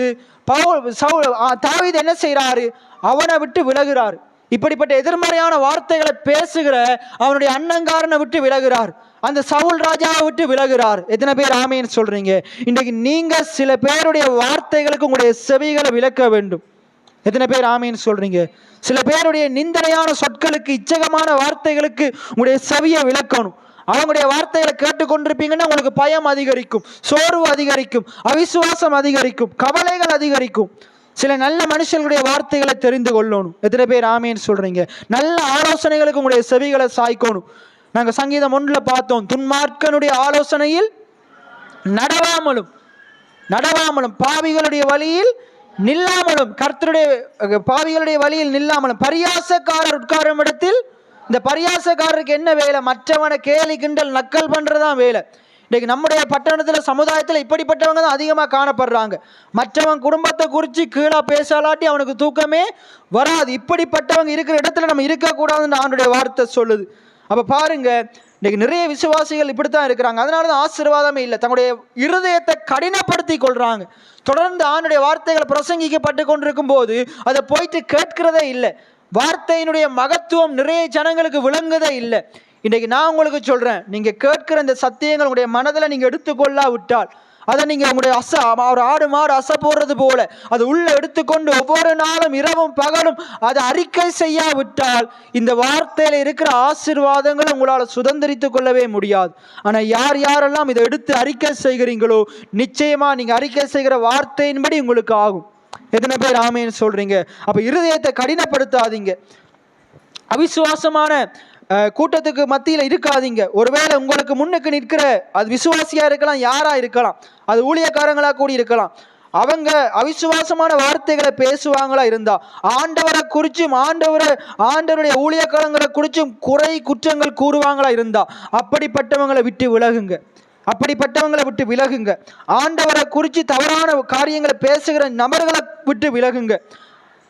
தாவீது என்ன செய்யறாரு? அவனை விட்டு விலகுறாரு. இப்படிப்பட்ட எதிர்மறையான வார்த்தைகளை பேசுகிற அவனுடைய அண்ணங்காரனை விட்டு விலகுறார். அந்த சவுல் ராஜாவை விட்டு விலகுறார். எத்தனை பேர் ஆமேன்னு சொல்றீங்க? இன்றைக்கு நீங்க சில பேருடைய வார்த்தைகளுக்கு உங்களுடைய செவிகளை விலக்க வேண்டும். எத்தனை பேர் ஆமேன்னு சொல்றீங்க? சில பேருடைய நிந்தனையான சொற்களுக்கு, இச்சகமான வார்த்தைகளுக்கு உங்களுடைய செவியை விளக்கணும். அவங்களுடைய வார்த்தைகளை கேட்டுக்கொண்டிருப்பீங்கன்னா உங்களுக்கு பயம் அதிகரிக்கும், சோர்வு அதிகரிக்கும், அவிசுவாசம் அதிகரிக்கும், கவலைகள் அதிகரிக்கும். சில நல்ல மனுஷர்களுடைய வார்த்தைகளை தெரிந்து கொள்ளணும். எத்தனை பேர் ஆமேன்னு சொல்றீங்க? நல்ல ஆலோசனைகளுக்கு உங்களுடைய செவிகளை சாய்க்கணும். நாங்கள் சங்கீதம் 1 பார்த்தோம், துன்மார்க்கனுடைய ஆலோசனையில் நடவாமலும் பாவிகளுடைய வழியில் நில்லாமலும், கர்த்தருடைய பாவிகளுடைய வழியில் நில்லாமலும், பரியாசக்காரர் உட்காரும் இடத்தில். இந்த பரியாசக்காரருக்கு என்ன வேலை? மற்றவனை கேலி கிண்டல் நக்கல் பண்றதுதான் வேலை. இன்னைக்கு நம்முடைய பட்டணத்தில், சமுதாயத்தில் இப்படிப்பட்டவங்க தான் அதிகமாக காணப்படுறாங்க. மற்றவன் குடும்பத்தை குறித்து கீழே பேசலாட்டி அவனுக்கு தூக்கமே வராது. இப்படிப்பட்டவங்க இருக்கிற இடத்துல நம்ம இருக்கக்கூடாதுன்னு ஆண்டவருடைய வார்த்தை சொல்லுது. அப்போ பாருங்க, இன்னைக்கு நிறைய விசுவாசிகள் இப்படித்தான் இருக்கிறாங்க. அதனால தான் ஆசீர்வாதமே இல்லை. தங்களுடைய இருதயத்தை கடினப்படுத்தி கொள்றாங்க. தொடர்ந்து ஆண்டவருடைய வார்த்தைகள் பிரசங்கிக்கப்பட்டு கொண்டிருக்கும் போது அதை போயிட்டு கேட்கிறதே இல்லை. வார்த்தையினுடைய மகத்துவம் நிறைய ஜனங்களுக்கு விளங்குதே இல்லை. இன்றைக்கு நான் உங்களுக்கு சொல்றேன், நீங்க கேட்கிற இந்த சத்தியங்கள் உங்களுடைய மனதில் நீங்க எடுத்துக்கொள்ளா விட்டால், அதை நீங்க உங்களுடைய ஒரு ஆடு மாடு அசை போடுறது போல அது உள்ள எடுத்துக்கொண்டு ஒவ்வொரு நாளும் இரவும் பகலும் அதை அறிக்கை செய்யாவிட்டால் இந்த வார்த்தையில இருக்கிற ஆசீர்வாதங்களை உங்களால் சுதந்திரித்துக் கொள்ளவே முடியாது. ஆனா யார் யாரெல்லாம் இதை எடுத்து அறிக்கை செய்கிறீங்களோ, நிச்சயமா நீங்க அறிக்கை செய்கிற வார்த்தையின்படி உங்களுக்கு ஆகும். எத்தனை பேர் ஆமேன்னு சொல்றீங்க? அப்ப இருதயத்தை கடினப்படுத்தாதீங்க. அவிசுவாசமான கூட்டத்துக்கு மத்தியில் இருக்காதீங்க. ஒருவேளை உங்களுக்கு முன்னுக்கு நிற்கிற அது விசுவாசியா இருக்கலாம், யாரா இருக்கலாம், அது ஊழியக்காரங்களா கூடி இருக்கலாம். அவங்க அவிசுவாசமான வார்த்தைகளை பேசுவாங்களா இருந்தா, ஆண்டவரை குறிச்சும் ஆண்டவருடைய ஊழியக்காரங்களை குறிச்சும் குறை குற்றங்கள் கூறுவாங்களா இருந்தா, அப்படிப்பட்டவங்களை விட்டு விலகுங்க. ஆண்டவரை குறித்து தவறான காரியங்களை பேசுகிற நபர்களை விட்டு விலகுங்க.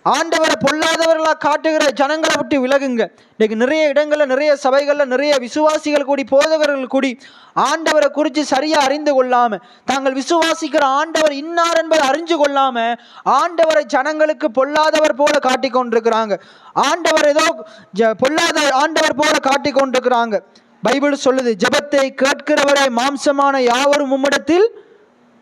ஆண்டவரை பொல்லாதவர்களாக காட்டுகிற ஜனங்களை விட்டு விலகுங்க. இன்னைக்கு நிறைய இடங்கள்ல, நிறைய சபைகள்ல, நிறைய விசுவாசிகள் கூடி, போதகர்கள் கூடி ஆண்டவரை குறித்து சரியா அறிந்து கொள்ளாம, தாங்கள் விசுவாசிக்கிற ஆண்டவர் இன்னார் என்பதை அறிஞ்சு கொள்ளாம ஆண்டவரை ஜனங்களுக்கு பொல்லாதவர் போல காட்டி கொண்டிருக்கிறாங்க. ஆண்டவர் ஏதோ பொல்லாத ஆண்டவர் போல காட்டி கொண்டிருக்கிறாங்க. பைபிள் சொல்லுது, ஜெபத்தை கேட்கிறவரை மாம்சமான யாவரும் உம்மிடத்தில்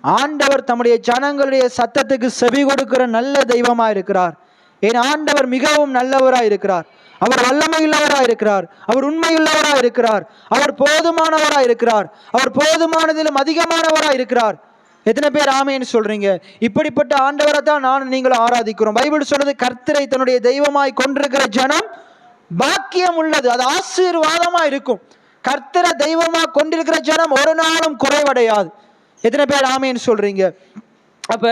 ஆண்டவர் தம்முடைய ஜனங்களுடைய சத்தத்துக்கு செவி கொடுக்கிற நல்ல தெய்வமா இருக்கிறார். என் ஆண்டவர் மிகவும் நல்லவராய் இருக்கிறார். அவர் வல்லமையுள்ளவராய் இருக்கிறார். அவர் உண்மையுள்ளவராய் இருக்கிறார். அவர் போதுமானவராய் இருக்கிறார். அவர் போதுமானதிலும் அதிகமானவராய் இருக்கிறார். எத்தனை பேர் ஆமேன்னு சொல்றீங்க? இப்படிப்பட்ட ஆண்டவரை தான் நான் நீங்களும் ஆராதிக்கிறோம். பைபிள் சொல்றது, கர்த்தரை தன்னுடைய தெய்வமாய் கொண்டிருக்கிற ஜனம் பாக்கியம் உள்ளது, அது ஆசீர்வாதமா இருக்கும். கர்த்தரை தெய்வமா கொண்டிருக்கிற ஜனம் ஒரு நாளும் குறைவடையாது. எத்தனை பேர் ஆமேன்னு சொல்றீங்க? அப்ப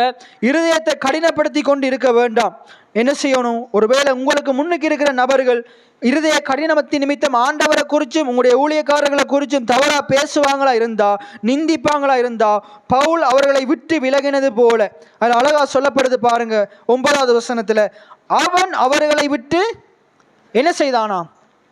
இருதயத்தை கடினப்படுத்தி கொண்டு இருக்க வேண்டாம். என்ன செய்யணும்? ஒருவேளை உங்களுக்கு முன்னுக்கு இருக்கிற நபர்கள் இருதய கடினமத்தின் நிமித்தம் ஆண்டவரை குறிச்சும் உங்களுடைய ஊழியக்காரர்களை குறிச்சும் தவறா பேசுவாங்களா இருந்தா, நிந்திப்பாங்களா இருந்தா, பவுல் அவர்களை விட்டு விலகினது போல அது அழகா சொல்லப்படுது பாருங்க 9வது வசனத்துல. அவன் அவர்களை விட்டு என்ன செய்தானா?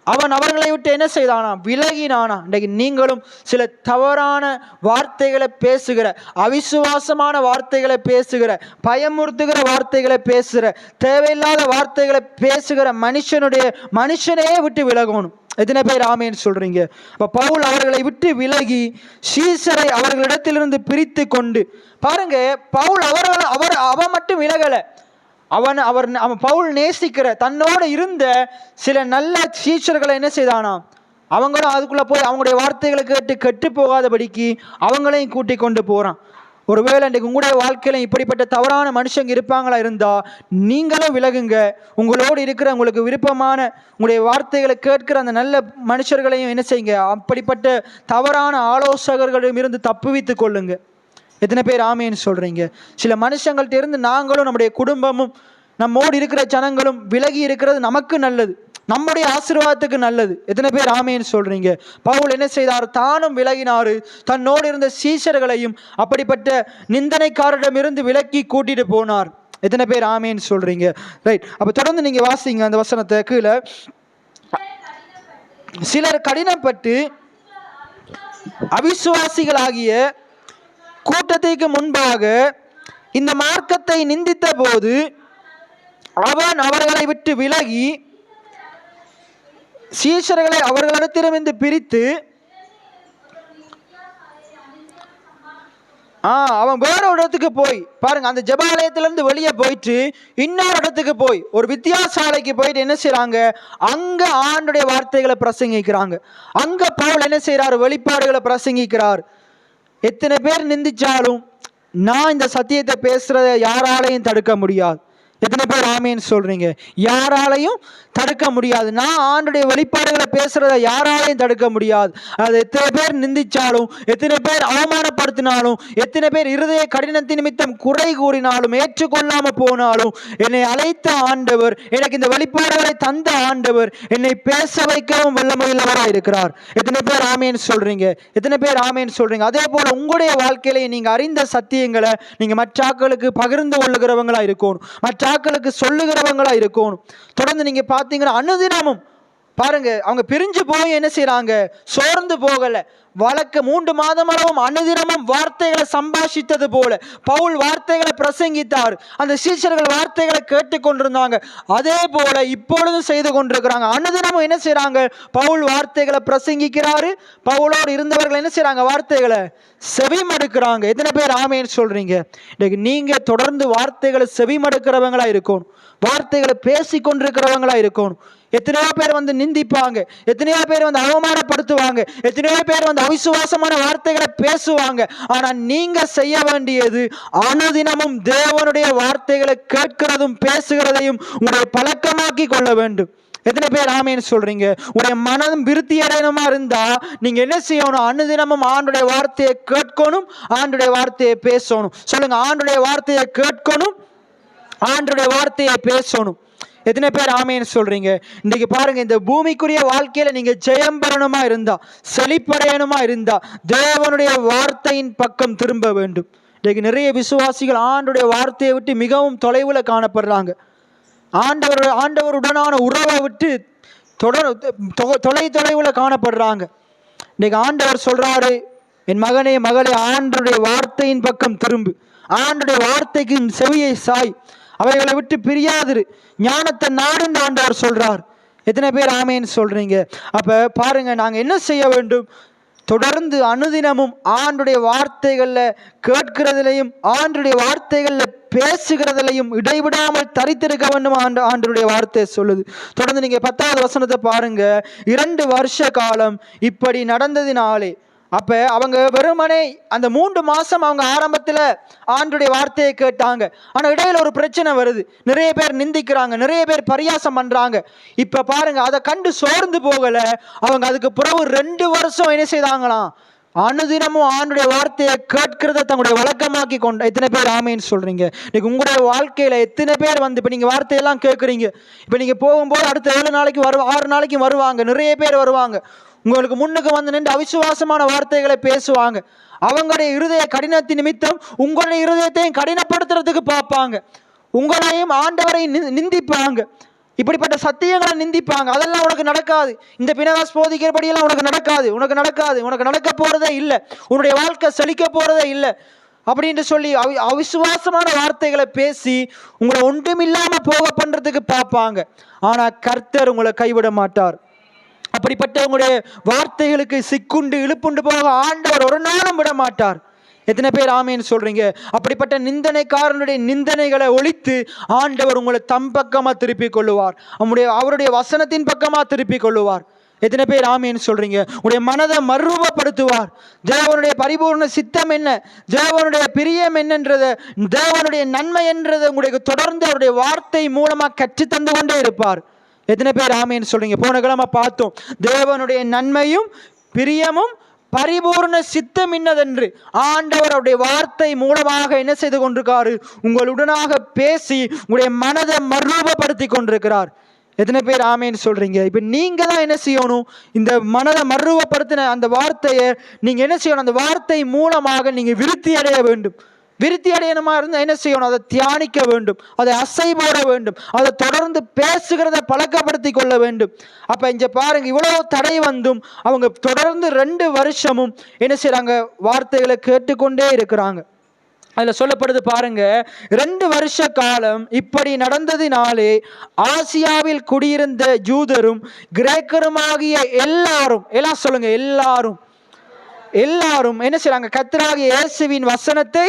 அவன் அவர்களை விட்டு என்ன செய்தானா? விலகினானா. இன்றைக்கு நீங்களும் சில தவறான வார்த்தைகளை பேசுகிற, அவிசுவாசமான வார்த்தைகளை பேசுகிற, பயமுறுத்துகிற வார்த்தைகளை பேசுகிற, தேவையில்லாத வார்த்தைகளை பேசுகிற மனுஷனையே விட்டு விலகணும். எத்தனை பேர் ஆமேன்னு சொல்றீங்க? அப்ப பவுல் அவர்களை விட்டு விலகி சீசரை அவர்களிடத்திலிருந்து பிரித்து கொண்டு, பாருங்க, பவுல் அவன் மட்டும் விலகலை. அவன் பவுல் நேசிக்கிற தன்னோடு இருந்த சில நல்ல சீஷர்களை என்ன செய்தானா? அவங்களும் அதுக்குள்ள போய் அவங்களுடைய வார்த்தைகளை கேட்டு கெட்டு போகாதபடிக்கு அவங்களையும் கூட்டி கொண்டு போறான். ஒருவேளை இன்றைக்கு உங்களுடைய வாழ்க்கையில இப்படிப்பட்ட தவறான மனுஷங்க இருப்பாங்களா இருந்தா நீங்களும் விலகுங்க. உங்களோடு இருக்கிற உங்களுக்கு விருப்பமான உங்களுடைய வார்த்தைகளை கேட்கிற அந்த நல்ல மனுஷர்களையும் என்ன செய்யுங்க? அப்படிப்பட்ட தவறான ஆலோசகர்களிடம் இருந்து தப்புவித்து கொள்ளுங்க. எத்தனை பேர் ஆமேன்னு சொல்றீங்க? சில மனுஷங்கள்ட்ட இருந்து நாங்களும் நம்முடைய குடும்பமும் நம்மோடு இருக்கிற ஜனங்களும் விலகி இருக்கிறது நமக்கு நல்லது, நம்முடைய ஆசீர்வாதத்துக்கு நல்லது. எத்தனை பேர் ஆமேன்னு சொல்றீங்க? பவுல் என்ன செய்தார்? தானும் விலகினாரு, தன்னோடு இருந்த சீஷர்களையும் அப்படிப்பட்ட நிந்தனைக்காரிடமிருந்து விலக்கி கூட்டிட்டு போனார். எத்தனை பேர் ஆமேன்னு சொல்றீங்க? ரைட். அப்ப தொடர்ந்து நீங்க வாசிங்க அந்த வசனத்தை. கீழே சிலர் கடினப்பட்டு அவிசுவாசிகளாகிய கூட்டத்திற்கு முன்பாக இந்த மார்க்கத்தை நிந்தித்த போது அவன் அவர்களை விட்டு விலகி சீஷர்களை அவர்களிடத்திலிருந்து பிரித்து அவன் வேற ஒரு இடத்துக்கு போய் பாருங்க, அந்த ஜெபாலயத்திலிருந்து வெளியே போயிட்டு இன்னொரு இடத்துக்கு போய் ஒரு வித்தியாசாலைக்கு போயிட்டு என்ன செய்யறாங்க? அங்க ஆண்டுடைய வார்த்தைகளை பிரசங்கிக்கிறாங்க. அங்க பவுல் என்ன செய்யறாரு? வெளிப்பாடுகளை பிரசங்கிக்கிறார். எத்தனை பேர் நிந்திச்சாலும் நான் இந்த சத்தியத்தை பேசுறத யாராலையும் தடுக்க முடியாது. எத்தனை பேர் ஆமேன்னு சொல்றீங்க? யாராலையும் தடுக்க முடியாது. நான் ஆண்டுடைய வெளிப்பாடுகளை பேசுறத யாராலையும் தடுக்க முடியாது. அது எத்தனை பேர் நிந்திச்சாலும், எத்தனை பேர் அவமானப்படுத்தினாலும், எத்தனை பேர் இருதய கடினத்தின் நிமித்தம் குறை கூறினாலும், ஏற்றுக்கொள்ளாம போனாலும், என்னை அழைத்த ஆண்டவர், எனக்கு இந்த வெளிப்பாடுகளை தந்த ஆண்டவர் என்னை பேச வைக்கவும் வல்லமையுள்ளவராக இருக்கிறார். எத்தனை பேர் ஆமேன்னு சொல்றீங்க? எத்தனை பேர் ஆமேன்னு சொல்றீங்க? அதே போல உங்களுடைய வாழ்க்கையில நீங்க அறிந்த சத்தியங்களை நீங்க மற்றாக்களுக்கு பகிர்ந்து கொள்ளுகிறவங்களா இருக்கணும், மற்றாக்களுக்கு சொல்லுகிறவங்களா இருக்கணும். தொடர்ந்து நீங்க பார்த்தீங்கன்னா அனுதினமும் பாருங்க, அவங்க பிரிஞ்சு போய் என்ன செய்யறாங்க? சோர்ந்து போகல. வழக்கு 3 மாதம் அளவும் அனுதினமும் வார்த்தைகளை சம்பாஷித்தது போல பவுல் வார்த்தைகளை பிரசங்கித்தார். அந்த சீஷர்கள் வார்த்தைகளை கேட்டுக்கொண்டிருந்தாங்க. அதே போல இப்பொழுதும் செய்து கொண்டிருக்கிறாங்க. அனுதினமும் என்ன செய்யறாங்க? பவுல் வார்த்தைகளை பிரசங்கிக்கிறாரு. பவுலோடு இருந்தவர்கள் என்ன செய்யறாங்க? வார்த்தைகளை செவிமடுக்கிறாங்க. எத்தனை பேர் ஆமேன்னு சொல்றீங்க? நீங்க தொடர்ந்து வார்த்தைகளை செவிமடுக்கிறவங்களா இருக்கணும், வார்த்தைகளை பேசி கொண்டிருக்கிறவங்களா இருக்கணும். எத்தனையோ பேர் வந்து நிந்திப்பாங்க, எத்தனையோ பேர் வந்து அவமானப்படுத்துவாங்க, எத்தனையோ பேர் வந்து அவிசுவாசமான வார்த்தைகளை பேசுவாங்க. ஆனா நீங்க செய்ய வேண்டியது அனுதினமும் தேவனுடைய வார்த்தைகளை கேட்கிறதும் பேசுகிறதையும் உங்களுடைய பழக்கமாக்கி கொள்ள வேண்டும். எத்தனை பேர் ஆமேன்னு சொல்றீங்க? உடைய மனம் விருத்தி அடையணுமா இருந்தா நீங்க என்ன செய்யணும்? அனுதினமும் ஆண்டுடைய வார்த்தையை கேட்கணும், ஆண்டுடைய வார்த்தையை பேசணும். சொல்லுங்க, ஆண்டுடைய வார்த்தையை கேட்கணும், ஆண்டுடைய வார்த்தையை பேசணும். எத்தனை பேர் ஆமேன்னு சொல்றீங்க? இன்னைக்கு பாருங்க, இந்த பூமிக்குரிய வாழ்க்கையில நீங்க ஜெயம் பெறணுமா இருந்தா, செழிப்படையணுமா இருந்தா தேவனுடைய வார்த்தையின் பக்கம் திரும்ப வேண்டும். இன்னைக்கு நிறைய விசுவாசிகள் ஆண்டுடைய வார்த்தையை விட்டு மிகவும் தொலைவுல காணப்படுறாங்க. ஆண்டவருடனான உறவை விட்டு தொலைவுல காணப்படுறாங்க. இன்னைக்கு ஆண்டவர் சொல்றாரு, என் மகனே மகளே, ஆண்டவருடைய வார்த்தையின் பக்கம் திரும்பு, ஆண்டவருடைய வார்த்தைக்கு செவியை சாய், அவைகளை விட்டு பிரியாதிரு, ஞானத்தை நாடுன்னு ஆண்டவர் சொல்றார். எத்தனை பேர் ஆமேன்னு சொல்றீங்க? அப்ப பாருங்க, நாங்க என்ன செய்ய வேண்டும்? தொடர்ந்து அனுதினமும் ஆண்டுடைய வார்த்தைகளில் கேட்கிறதிலையும் ஆண்டுடைய வார்த்தைகளில் பேசுகிறதிலையும் இடைவிடாமல் தரித்திருக்க வேண்டும் ஆண்டுடைய வார்த்தை சொல்லுது. தொடர்ந்து நீங்க 10வது வசனத்தை பாருங்க. 2 வருஷ காலம் இப்படி நடந்ததினாலே, அப்ப அவங்க வெறுமனே அந்த 3 மாசம் அவங்க ஆரம்பத்துல ஆண்டுடைய வார்த்தையை கேட்டாங்க. ஆனா இடையில ஒரு பிரச்சனை வருது. நிறைய பேர் நிந்திக்கிறாங்க, நிறைய பேர் பரியாசம் பண்றாங்க. இப்ப பாருங்க, அதை கண்டு சோர்ந்து போகல. அவங்க அதுக்கு பிறகு 2 வருஷம் என்ன செய்தாங்களாம்? அனுதினமும் ஆண்டுடைய வார்த்தையை கேட்கிறத தங்களுடைய வழக்கமாக்கி கொண்ட. எத்தனை பேர் ஆமேன்னு சொல்றீங்க? இன்னைக்கு உங்களுடைய வாழ்க்கையில எத்தனை பேர் இப்ப நீங்க வார்த்தையெல்லாம் கேட்குறீங்க. இப்ப நீங்க போகும்போது அடுத்த 7 நாளைக்கு 6 நாளைக்கு வருவாங்க, நிறைய பேர் வருவாங்க. உங்களுக்கு முன்னுக்கு வந்து நின்று அவிசுவாசமான வார்த்தைகளை பேசுவாங்க. அவங்களுடைய இருதய கடினத்தின் நிமித்தம் உங்களுடைய இருதயத்தையும் கடினப்படுத்துறதுக்கு பார்ப்பாங்க. உங்களையும் ஆண்டவரையும் நிந்திப்பாங்க. இப்படிப்பட்ட சத்தியங்களை நிந்திப்பாங்க. அதெல்லாம் உனக்கு நடக்காது, இந்த பினகாஸ் போதிக்கிறபடியெல்லாம் உனக்கு நடக்காது, உனக்கு நடக்க போறதே இல்லை, உன்னுடைய வாழ்க்கை செழிக்க போறதே இல்லை அப்படின்னு சொல்லி அவிசுவாசமான வார்த்தைகளை பேசி உங்களை ஒன்றுமில்லாம போக பண்றதுக்கு பார்ப்பாங்க. ஆனா கர்த்தர் உங்களை கைவிட மாட்டார். அப்படிப்பட்ட உங்களுடைய வார்த்தைகளுக்கு சிக்குண்டு இழுப்புண்டு போக ஆண்டவர் ஒரு நாளும் விட மாட்டார். எத்தனை பேர் ஆமேன்னு சொல்றீங்க? அப்படிப்பட்ட நிந்தனைக்காரனுடைய நிந்தனைகளை ஒழித்து ஆண்டவர் உங்களை தம் பக்கமா திருப்பி கொள்ளுவார். அவருடைய வசனத்தின் பக்கமா திருப்பி கொள்ளுவார். எத்தனை பேர் ஆமேன்னு சொல்றீங்க? உங்களுடைய மனதை மறுரூபப்படுத்துவார். தேவனுடைய பரிபூர்ண சித்தம் என்ன, தேவனுடைய பிரியம் என்னன்றத, தேவனுடைய நன்மை என்றதை உங்களுக்கு தொடர்ந்து அவருடைய வார்த்தை மூலமா கற்று தந்து கொண்டே இருப்பார். எத்தனை பேர் ஆமேன்னு சொல்றீங்க? போன கிழமை பார்த்தோம், தேவனுடைய நன்மையும் பிரியமும் பரிபூர்ண சித்தம் என்னதென்று ஆண்டவர் அவருடைய வார்த்தை மூலமாக என்ன செய்து கொண்டிருக்காரு? உங்களுடனாக பேசி உங்களுடைய மனதை மறுரூபப்படுத்தி கொண்டிருக்கிறார். எத்தனை பேர் ஆமேன்னு சொல்றீங்க? இப்ப நீங்க தான் என்ன செய்யணும்? இந்த மனதை மறுரூபப்படுத்தின அந்த வார்த்தையை நீங்க என்ன செய்யணும்? அந்த வார்த்தை மூலமாக நீங்க விருத்தி அடைய வேண்டும். விருத்தி அடையணுமா இருந்தால் என்ன செய்யணும்? அதை தியானிக்க வேண்டும், அதை அசை போட வேண்டும், அதை தொடர்ந்து பேசுகிறத பழக்கப்படுத்தி கொள்ள வேண்டும். அப்ப இங்க பாருங்க, இவ்வளவு தடை வந்தும் அவங்க தொடர்ந்து 2 வருஷமும் என்ன செய்யறாங்க? வார்த்தைகளை கேட்டுக்கொண்டே இருக்கிறாங்க. அதுல சொல்லப்படுது பாருங்க, 2 வருஷ காலம் இப்படி நடந்ததினாலே ஆசியாவில் குடியிருந்த யூதரும் கிரேக்கருமாகிய எல்லாம் சொல்லுங்க, எல்லாரும் என்ன செய்யறாங்க? கர்த்தராகிய இயேசுவின் வசனத்தை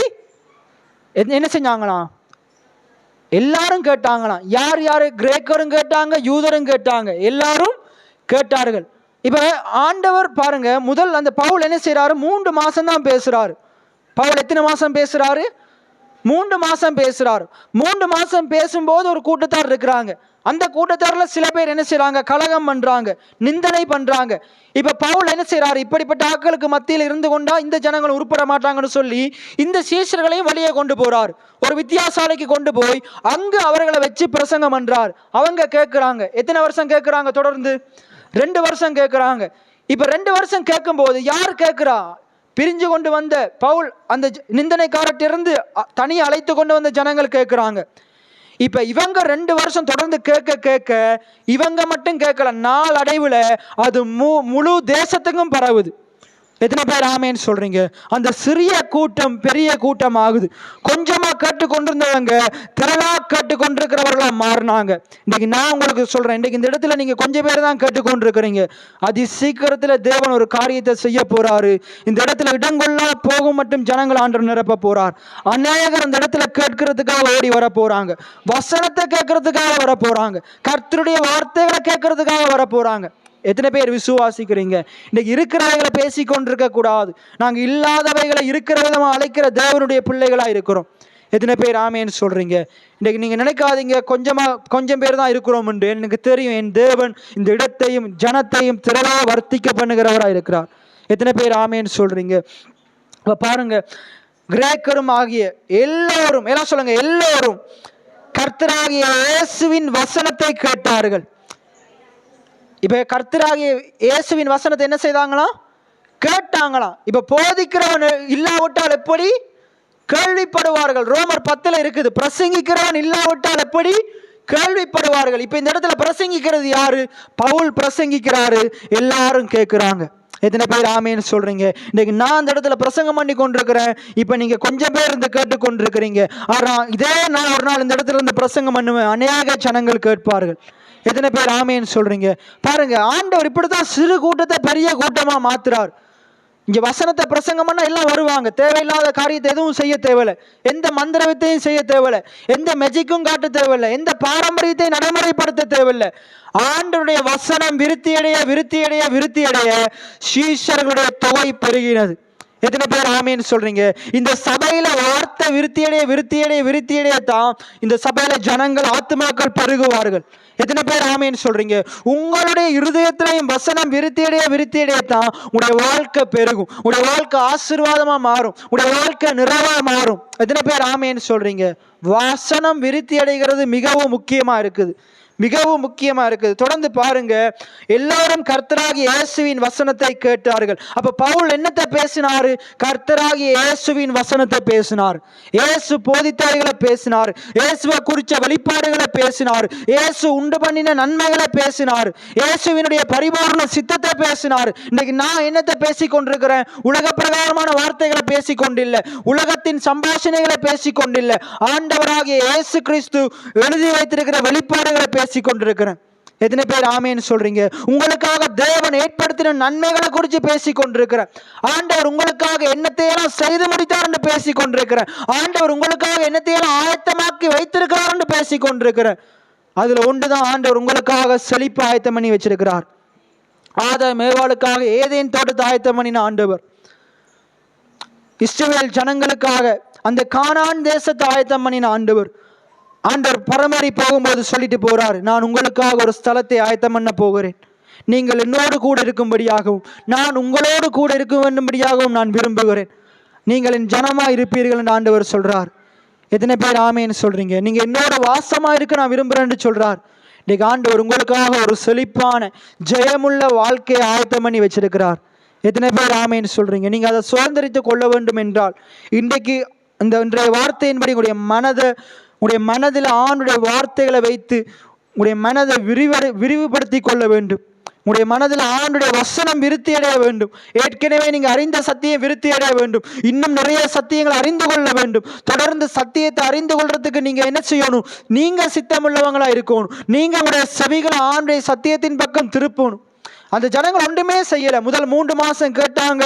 என்ன செஞ்சாங்களாம்? எல்லாரும் கேட்டாங்களாம். யார் யாரு? கிரேக்கரும் கேட்டாங்க, யூதரும் கேட்டாங்க, எல்லாரும் கேட்டார்கள். இப்ப ஆண்டவர் பாருங்க, முதல் அந்த பவுல் என்ன செய்யறாரு? 3 மாசம் தான் பேசுறாரு. பவுல் எத்தனை மாசம் பேசுறாரு? 3 மாசம் பேசுறாரு. 3 மாசம் பேசும்போது ஒரு கூட்டத்தார் இருக்கிறாங்க. அந்த கூட்டத்தார்ல சில பேர் என்ன செய்யறாங்க? கலகம் பண்றாங்க, நிந்தனை பண்றாங்க. இப்ப பவுல் என்ன செய்யறாரு? இப்படிப்பட்ட ஆட்களுக்கு மத்தியில் இருந்து கொண்டா இந்த ஜனங்கள் உருப்பட மாட்டாங்கன்னு சொல்லி இந்த சீஷர்களையும் வழியே கொண்டு போறார். ஒரு வித்தியாசாலைக்கு கொண்டு போய் அங்கு அவர்களை வச்சு பிரசங்கம் பண்றார். அவங்க கேட்கிறாங்க. எத்தனை வருஷம் கேட்கிறாங்க? தொடர்ந்து 2 வருஷம் கேட்கிறாங்க. இப்ப 2 வருஷம் கேட்கும் போது யார் கேட்கிறா? பிரிஞ்சு கொண்டு வந்த பவுல் அந்த நிந்தனைக்காரட்டிலிருந்து தனியை அழைத்து கொண்டு வந்த ஜனங்கள் கேட்கிறாங்க. இப்ப இவங்க 2 வருஷம் தொடர்ந்து கேட்க இவங்க மட்டும் கேட்கல, நாளடைவுல அது முழு தேசத்துக்கும் பரவுது. எத்தனை பேர் ஆமேன்னு சொல்றீங்க? அந்த சிறிய கூட்டம் பெரிய கூட்டம் ஆகுது. கொஞ்சமா கேட்டுக்கொண்டிருந்தவங்க திரளா கேட்டுக்கொண்டிருக்கிறவர்களா மாறினாங்க. இன்னைக்கு நான் உங்களுக்கு சொல்றேன், இன்னைக்கு இந்த இடத்துல நீங்க கொஞ்சம் பேர் தான் கேட்டுக்கொண்டிருக்கிறீங்க. அதி சீக்கிரத்துல தேவன் ஒரு காரியத்தை செய்ய போறாரு. இந்த இடத்துல இடங்கொள்ளா போகும் மட்டும் ஜனங்கள் ஆண்டவர் நிரப்ப போறார். அநேகர் அந்த இடத்துல கேட்கறதுக்காக ஓடி வர போறாங்க, வசனத்தை கேட்கறதுக்காக வர போறாங்க, கர்த்தருடைய வார்த்தைகளை கேட்கறதுக்காக வர போறாங்க. எத்தனை பேர் விசுவாசிக்கிறீங்க? இன்னைக்கு இருக்கிறவைகளை பேசிக்கொண்டிருக்க கூடாது. நாங்கள் இல்லாதவைகளை இருக்கிற விதமாக அழைக்கிற தேவனுடைய பிள்ளைகளா இருக்கிறோம். எத்தனை பேர் ஆமேன்னு சொல்றீங்க? இன்னைக்கு நீங்க நினைக்காதீங்க கொஞ்சம் பேர் தான் இருக்கிறோம் என்று. எனக்கு தெரியும், என் தேவன் இந்த இடத்தையும் ஜனத்தையும் திரளா வர்த்திக்க பண்ணுகிறவராக இருக்கிறார். எத்தனை பேர் ஆமேன்னு சொல்றீங்க? பாருங்க, கிரேக்கரும் ஆகிய எல்லோரும், எல்லாம் சொல்லுங்க, எல்லோரும் கர்த்தராகிய இயேசுவின் வசனத்தை கேட்டார்கள். இப்ப கர்த்தராகிய இயேசுவின் வசனத்தை என்ன செய்தாங்களாம்? கேட்டாங்களாம். இப்ப போதிக்கிறவன் இல்லாவிட்டால் எப்படி கேள்விப்படுவார்கள்? ரோமர் 10 இருக்குது, பிரசங்கிக்கிறவன் இல்லாவிட்டால் எப்படி கேள்விப்படுவார்கள். இப்ப இந்த இடத்துல பிரசங்கிக்கிறது யாரு? பவுல் பிரசங்கிக்கிறாரு, எல்லாரும் கேட்கிறாங்க. எத்தனை பேர் ஆமேன்னு சொல்றீங்க? இன்னைக்கு நான் அந்த இடத்துல பிரசங்கம் பண்ணி கொண்டிருக்கிறேன். இப்ப நீங்க கொஞ்சம் பேர் இருந்து கேட்டுக்கொண்டிருக்கிறீங்க. ஆனா இதே நான் ஒரு நாள் இந்த இடத்துல இருந்து பிரசங்கம் பண்ணுவேன், அநேக ஜனங்கள் கேட்பார்கள். எத்தனை பேர் ஆமேன்னு சொல்றீங்க? பாருங்க, ஆண்டவர் இப்படித்தான் சிறு கூட்டத்தை பெரிய கூட்டமா மாத்துறார். இங்க வசனத்தை பிரசங்கம் பண்ணா எல்லாம் வருவாங்க. தேவையில்லாத காரியத்தை எதுவும் செய்ய தேவையில்லை. எந்த மந்திரத்தையும் செய்ய தேவையில்லை. எந்த மெஜிக்கும் காட்ட தேவையில்லை. எந்த பாரம்பரியத்தை நடைமுறைப்படுத்த தேவையில்லை. ஆண்டவருடைய வசனம் விருத்தியடைய விருத்தியடைய விருத்தியடைய சீஷர்களுடைய தொகை பெருகினது. எத்தனை பேர் ஆமீன்னு சொல்றீங்க? இந்த சபையில வார்த்தை விருத்தியடைய விருத்தியடைய விருத்தியடைய தான் இந்த சபையில ஜனங்கள் ஆத்துமாக்கள் பெருகுவார்கள். எத்தனை பேர் ஆமீன்னு சொல்றீங்க? உங்களுடைய இருதயத்திலையும் வசனம் விருத்தியடைய விருத்தியடைய தான் உங்களுடைய வாழ்க்கை பெருகும். உங்களுடைய வாழ்க்கை ஆசீர்வாதமா மாறும். உங்களுடைய வாழ்க்கை நிறைவா மாறும். எத்தனை பேர் ஆமீன்னு சொல்றீங்க? வசனம் விருத்தி அடைகிறது மிகவும் முக்கியமா இருக்குது. மிகவும் முக்கியமா இருக்குது. தொடர்ந்து பாருங்க, எல்லாரும் கர்த்தராகிய இயேசுவின் வசனத்தை கேட்டார்கள். அப்ப பவுல் என்னத்தை பேசினாரு? கர்த்தராகிய இயேசுவின் வசனத்தை பேசினார். இயேசு போதித்தாய்களை பேசினார். இயேசுவை குறிச்ச வெளிப்பாடுகளை பேசினார். இயேசு உண்டு பண்ணின நன்மைகளை பேசினார். இயேசுவினுடைய பரிபூர்ண சித்தத்தை பேசினார். இன்னைக்கு நான் என்னத்தை பேசிக் கொண்டிருக்கிறேன்? உலக பிரகாரமான வார்த்தைகளை பேசிக் கொண்டில்லை. உலகத்தின் சம்பாஷணைகளை பேசிக் கொண்டில்லை. ஆண்டவராகிய இயேசு கிறிஸ்து எழுதி வைத்திருக்கிற வெளிப்பாடுகளை பேசிக்கொண்டிருக்கிறேன். எத்தனை பேர் ஆமேன்னு சொல்றீங்க? உங்களுக்காக தேவன் ஏற்படுத்தின நன்மைகளை குறித்து பேசிக் கொண்டிருக்கிறேன். ஆண்டவர் உங்களுக்காக என்னத்தையெல்லாம் செய்து முடித்தார் என்று பேசிக் கொண்டிருக்கிறேன். ஆண்டவர் உங்களுக்காக என்னத்தையெல்லாம் ஆயத்தமாக்கி வைத்திருக்கிறார் என்று பேசிக் கொண்டிருக்கிறேன். அதுல ஒன்றுதான், ஆண்டவர் உங்களுக்காக செழிப்பு ஆயத்தம் பண்ணி வச்சிருக்கிறார். ஆதாம் ஏவாளுக்காக ஏதேன் தோட்டத்தை ஆயத்தம் பண்ணின ஆண்டவர், இஸ்ரவேல் ஜனங்களுக்காக அந்த கானான் தேசத்தை ஆயத்தம் பண்ணின ஆண்டவர். ஆண்டவர் பரமரி போகும்போது சொல்லிட்டு போறாரு, நான் உங்களுக்காக ஒரு ஸ்தலத்தை ஆயத்தம் பண்ண போகிறேன். நீங்கள் என்னோடு கூட இருக்கும்படியாகவும் நான் உங்களோடு கூட இருக்க வேண்டும்படியாகவும் நான் விரும்புகிறேன். நீங்கள் என் ஜனமா இருப்பீர்கள் என்று ஆண்டவர் சொல்றார். எத்தனை பேர் ஆமேன்னு சொல்றீங்க? நீங்க என்னோட வாசமா இருக்க நான் விரும்புறேன்னு சொல்றார். இன்னைக்கு ஆண்டவர் உங்களுக்காக ஒரு செழிப்பான ஜெயமுள்ள வாழ்க்கையை ஆயத்தம் பண்ணி வச்சிருக்கிறார். எத்தனை பேர் ஆமேன்னு சொல்றீங்க? நீங்க அதை சுதந்திரித்து கொள்ள வேண்டும் என்றால் இன்றைக்கு இந்த இன்றைய வார்த்தையின்படி உங்களுடைய மனதில் ஆண்டுடைய வார்த்தைகளை வைத்து உங்களுடைய மனதை விரிவுபடுத்தி கொள்ள வேண்டும். உங்களுடைய மனதில் ஆண்டுடைய வசனம் விருத்தி அடைய வேண்டும். ஏற்கனவே நீங்க அறிந்த சத்தியம் விருத்தி அடைய வேண்டும். இன்னும் நிறைய சத்தியங்களை அறிந்து கொள்ள வேண்டும். தொடர்ந்து சத்தியத்தை அறிந்து கொள்றதுக்கு நீங்க என்ன செய்யணும்? நீங்க சித்தமுள்ளவங்களா இருக்கணும். நீங்க உங்களுடைய செவிகளை ஆண்டுடைய சத்தியத்தின் பக்கம் திருப்பணும். அந்த ஜனங்கள் ஒன்றுமே செய்யலை. முதல் 3 மாசம் கேட்டாங்க,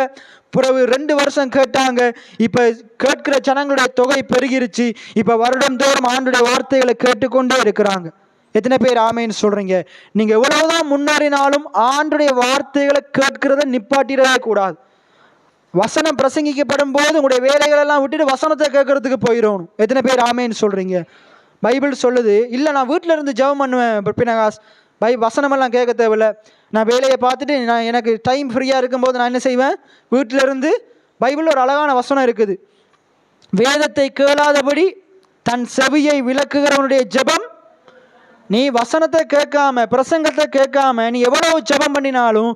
பிறகு 2 வருஷம் கேட்டாங்க. இப்ப கேட்கிற ஜனங்களுடைய தொகை பெருகிருச்சு. இப்ப வருடம் தோறும் ஆண்டுடைய வார்த்தைகளை கேட்டுக்கொண்டே இருக்கிறாங்க. எத்தனை பேர் ஆமேன்னு சொல்றீங்க? நீங்க எவ்வளவுதான் முன்னேறினாலும் ஆண்டுடைய வார்த்தைகளை கேட்கிறத நிப்பாட்டிடவே கூடாது. வசனம் பிரசங்கிக்கப்படும் போது உங்களுடைய வேலைகள் எல்லாம் விட்டுட்டு வசனத்தை கேட்கறதுக்கு போயிடணும். எத்தனை பேர் ஆமேன்னு சொல்றீங்க? பைபிள் சொல்லுது, இல்லை நான் வீட்டில இருந்து ஜெபம் பண்ணுவேன் பினகாஸ், வசனமெல்லாம் கேட்க தேவையில்லை. நான் வேலையை பார்த்துட்டு நான் எனக்கு டைம் ஃப்ரீயாக இருக்கும்போது நான் என்ன செய்வேன்? வீட்டில இருந்து பைபிளில் ஒரு அழகான வசனம் இருக்குது, வேதத்தை கேளாதபடி தன் செவியை விளக்குகிறவனுடைய ஜெபம். நீ வசனத்தை கேட்காம பிரசங்கத்தை கேட்காம நீ எவ்வளவு ஜெபம் பண்ணினாலும்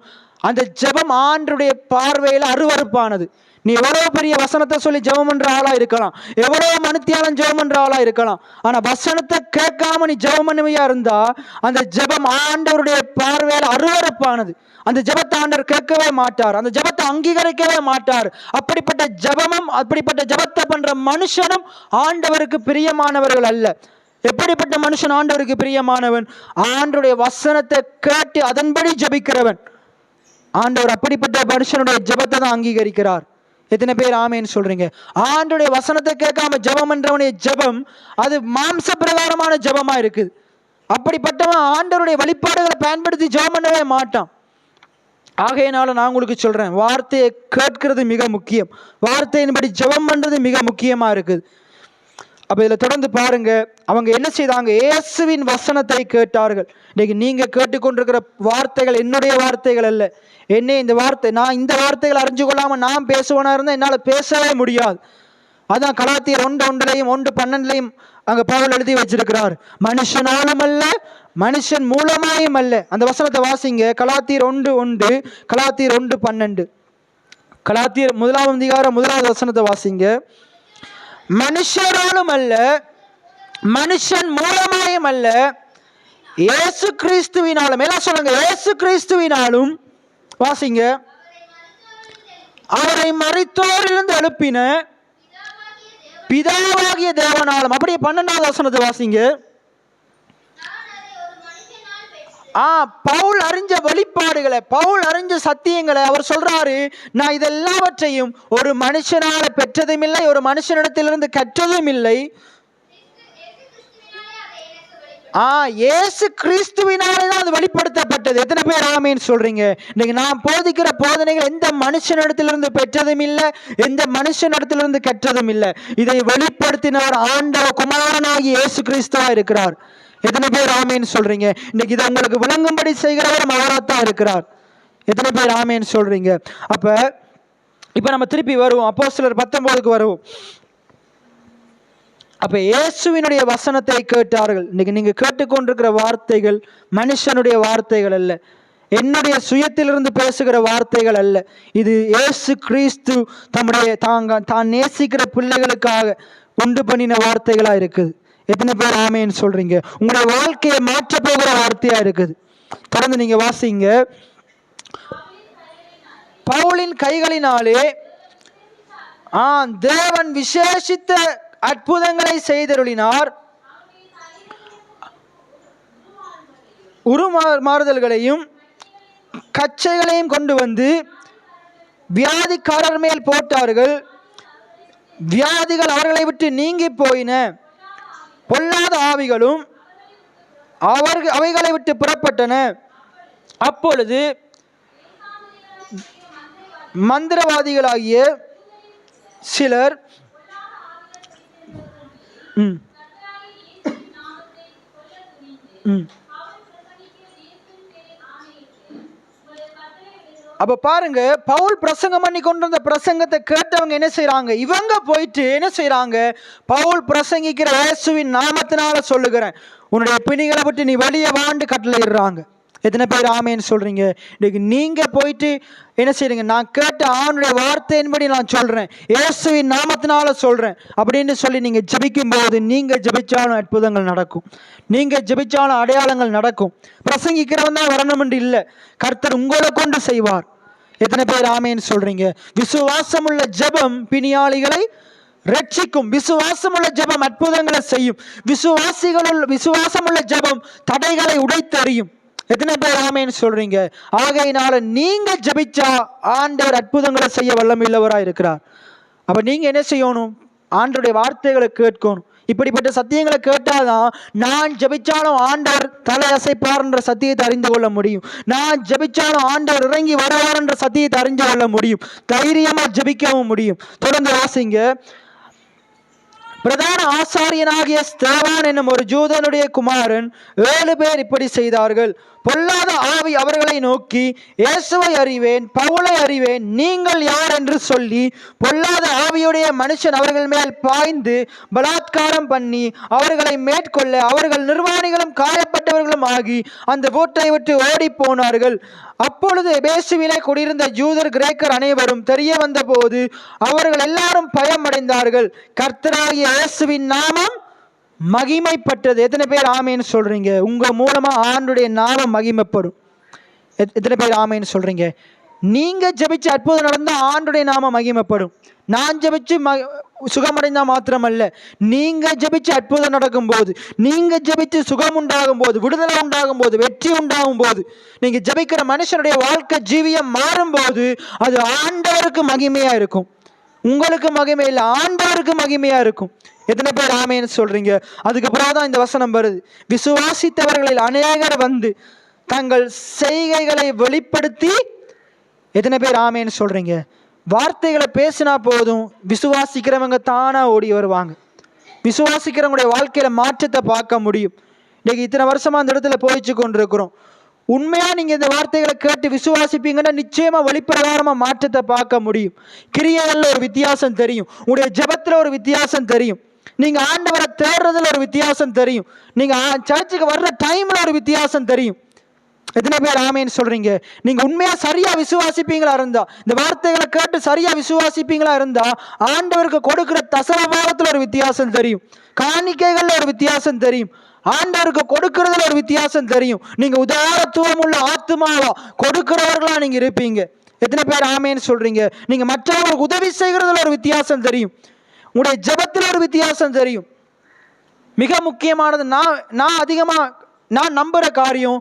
அந்த ஜெபம் ஆண்டவருடைய பார்வையில் அருவருப்பானது. நீ எவ்வளவு பெரிய வசனத்தை சொல்லி ஜெபம் பண்ற ஆளா இருக்கலாம், எவ்வளவு மனுத்தியாலும் ஜெபம் பண்ற ஆளா இருக்கலாம். ஆனா வசனத்தை கேட்காம நீ ஜெபம் பண்ணுவையா இருந்தா அந்த ஜெபம் ஆண்டவருடைய பார்வையில் அருவருப்பானது. அந்த ஜெபத்தை ஆண்டவர் கேட்கவே மாட்டார். அந்த ஜெபத்தை அங்கீகரிக்கவே மாட்டார். அப்படிப்பட்ட ஜெபமும் அப்படிப்பட்ட ஜெபத்தை பண்ற மனுஷனும் ஆண்டவருக்கு பிரியமானவர்கள் அல்ல. எப்படிப்பட்ட மனுஷன் ஆண்டவருக்கு பிரியமானவன்? ஆண்டவருடைய வசனத்தை கேட்டு அதன்படி ஜெபிக்கிறவன். ஆண்டவர் அப்படிப்பட்ட மனுஷனுடைய ஜெபத்தை தான் அங்கீகரிக்கிறார். எத்தனை பேர் ஆமேன்னு சொல்றீங்க? ஆண்டவருடைய வசனத்தை கேட்காம ஜெபம் என்றவனுடைய ஜெபம் அது மாம்ச பிரகாரமான ஜெபமா இருக்குது. அப்படிப்பட்டவன் ஆண்டவருடைய வெளிப்பாடுகளை பயன்படுத்தி ஜெபம் பண்ணவே மாட்டான். ஆகையினால நான் உங்களுக்கு சொல்றேன், வார்த்தையை கேட்கிறது மிக முக்கியம். வார்த்தையின்படி ஜெபம் பண்றது மிக முக்கியமா இருக்குது. அப்ப இதுல தொடர்ந்து பாருங்க, அவங்க என்ன செய்தாங்க? இயேசுவின் வசனத்தை கேட்டார்கள். இன்னைக்கு நீங்க கேட்டுக்கொண்டிருக்கிற வார்த்தைகள் என்னுடைய வார்த்தைகள் அல்ல. என்ன இந்த வார்த்தை, நான் இந்த வார்த்தைகளை அறிஞ்சு கொள்ளாம நான் பேசுவனா இருந்தா என்னால பேசவே முடியாது. அதான் கலாத்தியர் 1:1 1:12 அங்க பவுல் எழுதி வச்சிருக்கிறார், மனுஷனாலும் அல்ல மனுஷன் மூலமாயும் அல்ல. அந்த வசனத்தை வாசிங்க. கலாத்தியர் 1:1 கலாத்தியர் 1:12 கலாத்தியர் 1ஆம் அதிகாரம் 1வது வசனத்தை வாசிங்க. மனுஷராலும் அல்ல மனுஷன் மூலமாயும் அல்ல, இயேசு கிறிஸ்துவினாலும். எல்லாம் சொல்லுங்க, இயேசு கிறிஸ்துவினாலும். வாசிங்க. அவரை மரித்தோரிலிருந்து எழுப்பின பிதாவாகிய தேவனாலும். அப்படியே 12வது வசனத்தை வாசிங்க. பவுல் அறிஞ்ச வெளிப்பாடுகளை, பவுல் அறிஞ்ச சத்தியங்களை அவர் சொல்றாரு, நான் இதெல்லாவற்றையும் ஒரு மனுஷனால பெற்றதும் இல்லை, ஒரு மனுஷனிடத்திலிருந்து கற்றதும் இல்லை, இயேசு கிறிஸ்துவினால்தான் அது வெளிப்படுத்தப்பட்டது. எத்தனை பேர் ஆமீன் சொல்றீங்க? இன்னைக்கு நான் போதிக்கிற போதனைகள் எந்த மனுஷனிடத்திலிருந்து பெற்றதும் இல்லை, எந்த மனுஷனிடத்திலிருந்து கற்றதும் இல்லை. இதை வெளிப்படுத்தினவர் ஆண்டவர் குமாரனாகி இயேசு கிறிஸ்துவா இருக்கிறார். எத்தனை பேர் ஆமீன் சொல்றீங்க? இன்னைக்கு இதை உங்களுக்கு விளங்கும்படி செய்கிறவரும் அவராத்தான் இருக்கிறார். எத்தனை பேர் ஆமீன் சொல்றீங்க? இப்ப நம்ம திருப்பி வருவோம், அப்போஸ்தலர் 19க்கு வருவோம். அப்ப இயேசுவினுடைய வசனத்தை கேட்டார்கள். இன்னைக்கு நீங்க கேட்டுக்கொண்டிருக்கிற வார்த்தைகள் மனுஷனுடைய வார்த்தைகள் அல்ல, என்னுடைய சுயத்திலிருந்து பேசுகிற வார்த்தைகள் அல்ல. இது இயேசு கிறிஸ்து தான் நேசிக்கிற பிள்ளைகளுக்காக உண்டு பண்ணின வார்த்தைகளா இருக்குது. எத்தனை பேர் ஆமேன்னு சொல்றீங்க? உங்களுடைய வாழ்க்கையை மாற்ற போகிற வார்த்தையா இருக்குது. தொடர்ந்து நீங்க வாசிங்க. பவுலின் கைகளினாலே தேவன் விசேஷித்த அற்புதங்களை செய்தருளினார், உருமாறுதல்களையும் கச்சைகளையும் கொண்டு வந்து வியாதிக்காரர் மேல் போட்டார்கள். வியாதிகள் அவர்களை விட்டு நீங்கி போயின. பொல்லாத ஆவிகளும் அவைகளை விட்டு புறப்பட்டன. அப்பொழுது மந்திரவாதிகளாகிய சிலர் அப்ப பாருங்க, பவுல் பிரசங்கம் பண்ணி கொண்டு வந்த பிரசங்கத்தை கேட்டவங்க என்ன செய்யறாங்க? இவங்க போயிட்டு என்ன செய்யறாங்க? பவுல் பிரசங்கிக்கிற இயேசுவின் நாமத்தினால சொல்லுகிறேன், உன்னுடைய பிணிகளை விட்டு நீ வெளியே வாண்டு கட்டளையிடுறாங்க. எத்தனை பேர் ஆமேன்னு சொல்றீங்க? இன்னைக்கு நீங்க போயிட்டு என்ன செய்றீங்க? நான் கேட்ட ஆணுடைய வார்த்தையின்படி நான் சொல்றேன், இயேசுவின் நாமத்தினால சொல்றேன் அப்படின்னு சொல்லி நீங்க ஜெபிக்கும் போது, நீங்க ஜெபிச்சாலும் அற்புதங்கள் நடக்கும், நீங்க ஜெபிச்சாலும் அடையாளங்கள் நடக்கும். பிரசங்கிக்கிறவன் தான் வரணும் என்று இல்லை, கர்த்தர் உங்களை கொண்டு செய்வார். எத்தனை பேர் ஆமேன்னு சொல்றீங்க? விசுவாசமுள்ள ஜெபம் பிணியாளிகளை ரட்சிக்கும். விசுவாசமுள்ள ஜெபம் அற்புதங்களை செய்யும். விசுவாசமுள்ள ஜெபம் தடைகளை உடைத்தறியும். எத்தனை பேர் ஆமேன்னு சொல்றீங்க? ஆகையினால நீங்க ஜெபிச்சா ஆண்டவர் அற்புதங்களை செய்ய வல்லமையுள்ளவராக இருக்கிறார். அப்ப நீங்க என்ன செய்யணும்? ஆண்டவருடைய வார்த்தைகளை கேட்கணும். இப்படிப்பட்ட சத்தியங்களை கேட்டாதான் நான் ஜெபிச்சாலும் ஆண்டவர் தலை அசைப்பார் என்ற சத்தியத்தை அறிந்து கொள்ள முடியும். நான் ஜெபிச்சாலும் ஆண்டவர் இறங்கி வருவார் என்ற சத்தியத்தை அறிந்து கொள்ள முடியும். தைரியமா ஜெபிக்கவும் முடியும். தொடர்ந்து வாசிங்க. பிரதான ஆசாரியனாகிய ஸ்தேவான் என்னும் ஒரு ஜூதனுடைய குமாரன் 7 பேர் இப்படி செய்தார்கள். பொல்லாத ஆவி அவர்களை நோக்கி, இயேசுவை அறிவேன், பவுலை அறிவேன், நீங்கள் யார் என்று சொல்லி பொல்லாத ஆவியுடைய மனுஷன் அவர்கள் மேல் பாய்ந்து பலாத்காரம் பண்ணி அவர்களை மேற்கொள்ள அவர்கள் நிர்வாணிகளும் காயப்பட்டவர்களும் ஆகி அந்த வீட்டை விட்டு ஓடி போனார்கள். அப்பொழுது எபேசுவிலே குடியிருந்த ஜூதர் கிரேக்கர் அனைவரும் தெரிய வந்த போது அவர்கள் எல்லாரும் பயமடைந்தார்கள். கர்த்தராகிய இயேசுவின் நாமம் மகிமைப்பட்டது. எத்தனை பேர் ஆமேன்னு சொல்றீங்க? உங்க மூலமா ஆண்டுடைய நாமம் மகிமைப்படும். எத்தனை பேர் ஆமேன்னு சொல்றீங்க? நீங்க ஜெபிச்சு அற்புதம் நடந்தா ஆண்டுடைய நாமம் மகிமைப்படும். நான் ஜெபிச்சு சுகமடைந்தா மாத்திரமல்ல, நீங்க ஜெபிச்சு அற்புதம் நடக்கும் போது, நீங்க ஜெபிச்சு சுகம் உண்டாகும் போது, விடுதலை உண்டாகும் போது, வெற்றி உண்டாகும் போது, நீங்க ஜெபிக்கிற மனுஷனுடைய வாழ்க்கை ஜீவியம் மாறும் போது அது ஆண்டவருக்கு மகிமையா இருக்கும். உங்களுக்கு மகிமை இல்லை, ஆண்டவருக்கு மகிமையா இருக்கும். எத்தனை பேர் ஆமேன்னு சொல்றீங்க? அதுக்கப்புறம் தான் இந்த வசனம் வருது. விசுவாசித்தவர்களில் அநேகர் வந்து தங்கள் செய்கைகளை வெளிப்படுத்தி, எத்தனை பேர் ஆமேன்னு சொல்றீங்க? வார்த்தைகளை பேசினா போதும், விசுவாசிக்கிறவங்க தானா ஓடி வருவாங்க. விசுவாசிக்கிறவங்களுடைய வாழ்க்கையில மாற்றத்தை பார்க்க முடியும். இன்னைக்கு இத்தனை வருஷமா அந்த இடத்துல போயிச்சு கொண்டிருக்கிறோம். உண்மையா நீங்க இந்த வார்த்தைகளை கேட்டு விசுவாசிப்பீங்கன்னா நிச்சயமா வெளிப்பிரகாரமா மாற்றத்தை பார்க்க முடியும். கிரியைகள்ல ஒரு வித்தியாசம் தெரியும், உங்களுடைய ஜெபத்துல ஒரு வித்தியாசம் தெரியும், நீங்க ஆண்டவரை தேடுறதுல ஒரு வித்தியாசம் தெரியும், நீங்க சர்ச்சுக்கு வர்ற டைம்ல ஒரு வித்தியாசம் தெரியும். எத்தனை பேர் ஆமேன்னு சொல்றீங்க? நீங்க உண்மையா சரியா விசுவாசிப்பீங்களா இருந்தா, இந்த வார்த்தைகளை கேட்டு சரியா விசுவாசிப்பீங்களா இருந்தா ஆண்டவருக்கு கொடுக்கிற தசமபாகத்துல ஒரு வித்தியாசம் தெரியும், காணிக்கைகள்ல ஒரு வித்தியாசம் தெரியும், ஆண்டவருக்கு கொடுக்கறதுல ஒரு வித்தியாசம் தெரியும். நீங்க உதாரத்துவம் உள்ள ஆத்துமாவா கொடுக்கிறவர்களா நீங்க இருப்பீங்க. எத்தனை பேர் ஆமேன்னு சொல்றீங்க? நீங்க மற்றவங்களுக்கு உதவி செய்கிறதுல ஒரு வித்தியாசம் தெரியும், உங்களுடைய ஜெபத்தில் ஒரு வித்தியாசம் தெரியும். மிக முக்கியமானது, நான் நம்புற காரியம்,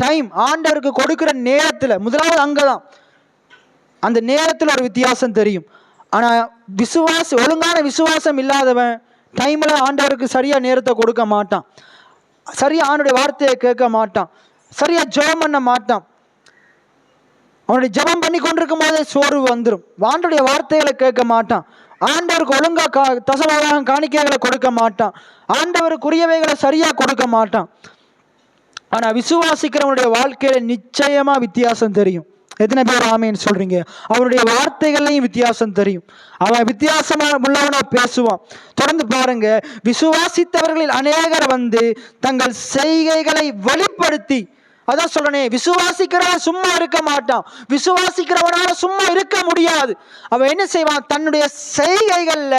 டைம் ஆண்டவருக்கு கொடுக்கிற நேரத்தில் முதலாவது அங்கதான் அந்த நேரத்தில் ஒரு வித்தியாசம் தெரியும். ஆனால் ஒழுங்கான விசுவாசம் இல்லாதவன் டைமில் ஆண்டவருக்கு சரியாக நேரத்தை கொடுக்க மாட்டான், சரியாக ஆண்டுடைய வார்த்தையை கேட்க மாட்டான், சரியாக ஜெபம் பண்ண மாட்டான். அவனுடைய ஜெபம் பண்ணி கொண்டிருக்கும் போதே சோர்வு வந்துடும். ஆண்டுடைய வார்த்தைகளை கேட்க மாட்டான், ஆண்டவருக்கு ஒழுங்கா தசமபாகம் காணிக்கைகளை கொடுக்க மாட்டான், ஆண்டவருக்குரியவைகளை சரியாக கொடுக்க மாட்டான். ஆனால் விசுவாசிக்கிறவனுடைய வாழ்க்கையில நிச்சயமா வித்தியாசம் தெரியும். எத்தனை பேர் ஆமேன்னு சொல்றீங்க? அவனுடைய வார்த்தைகள்லையும் வித்தியாசம் தெரியும். அவன் வித்தியாசமா உள்ளவனா பேசுவான். தொடர்ந்து பாருங்க, விசுவாசித்தவர்களில் அநேகர் தங்கள் செய்கைகளை வெளிப்படுத்தி, அதான் சொல்றனே, விசுவாசிக்கிறவன் சும்மா இருக்க மாட்டான், விசுவாசிக்கிறவனால சும்மா இருக்க முடியாது. அவன் என்ன செய்வான்? தன்னுடைய செய்கைகள்ல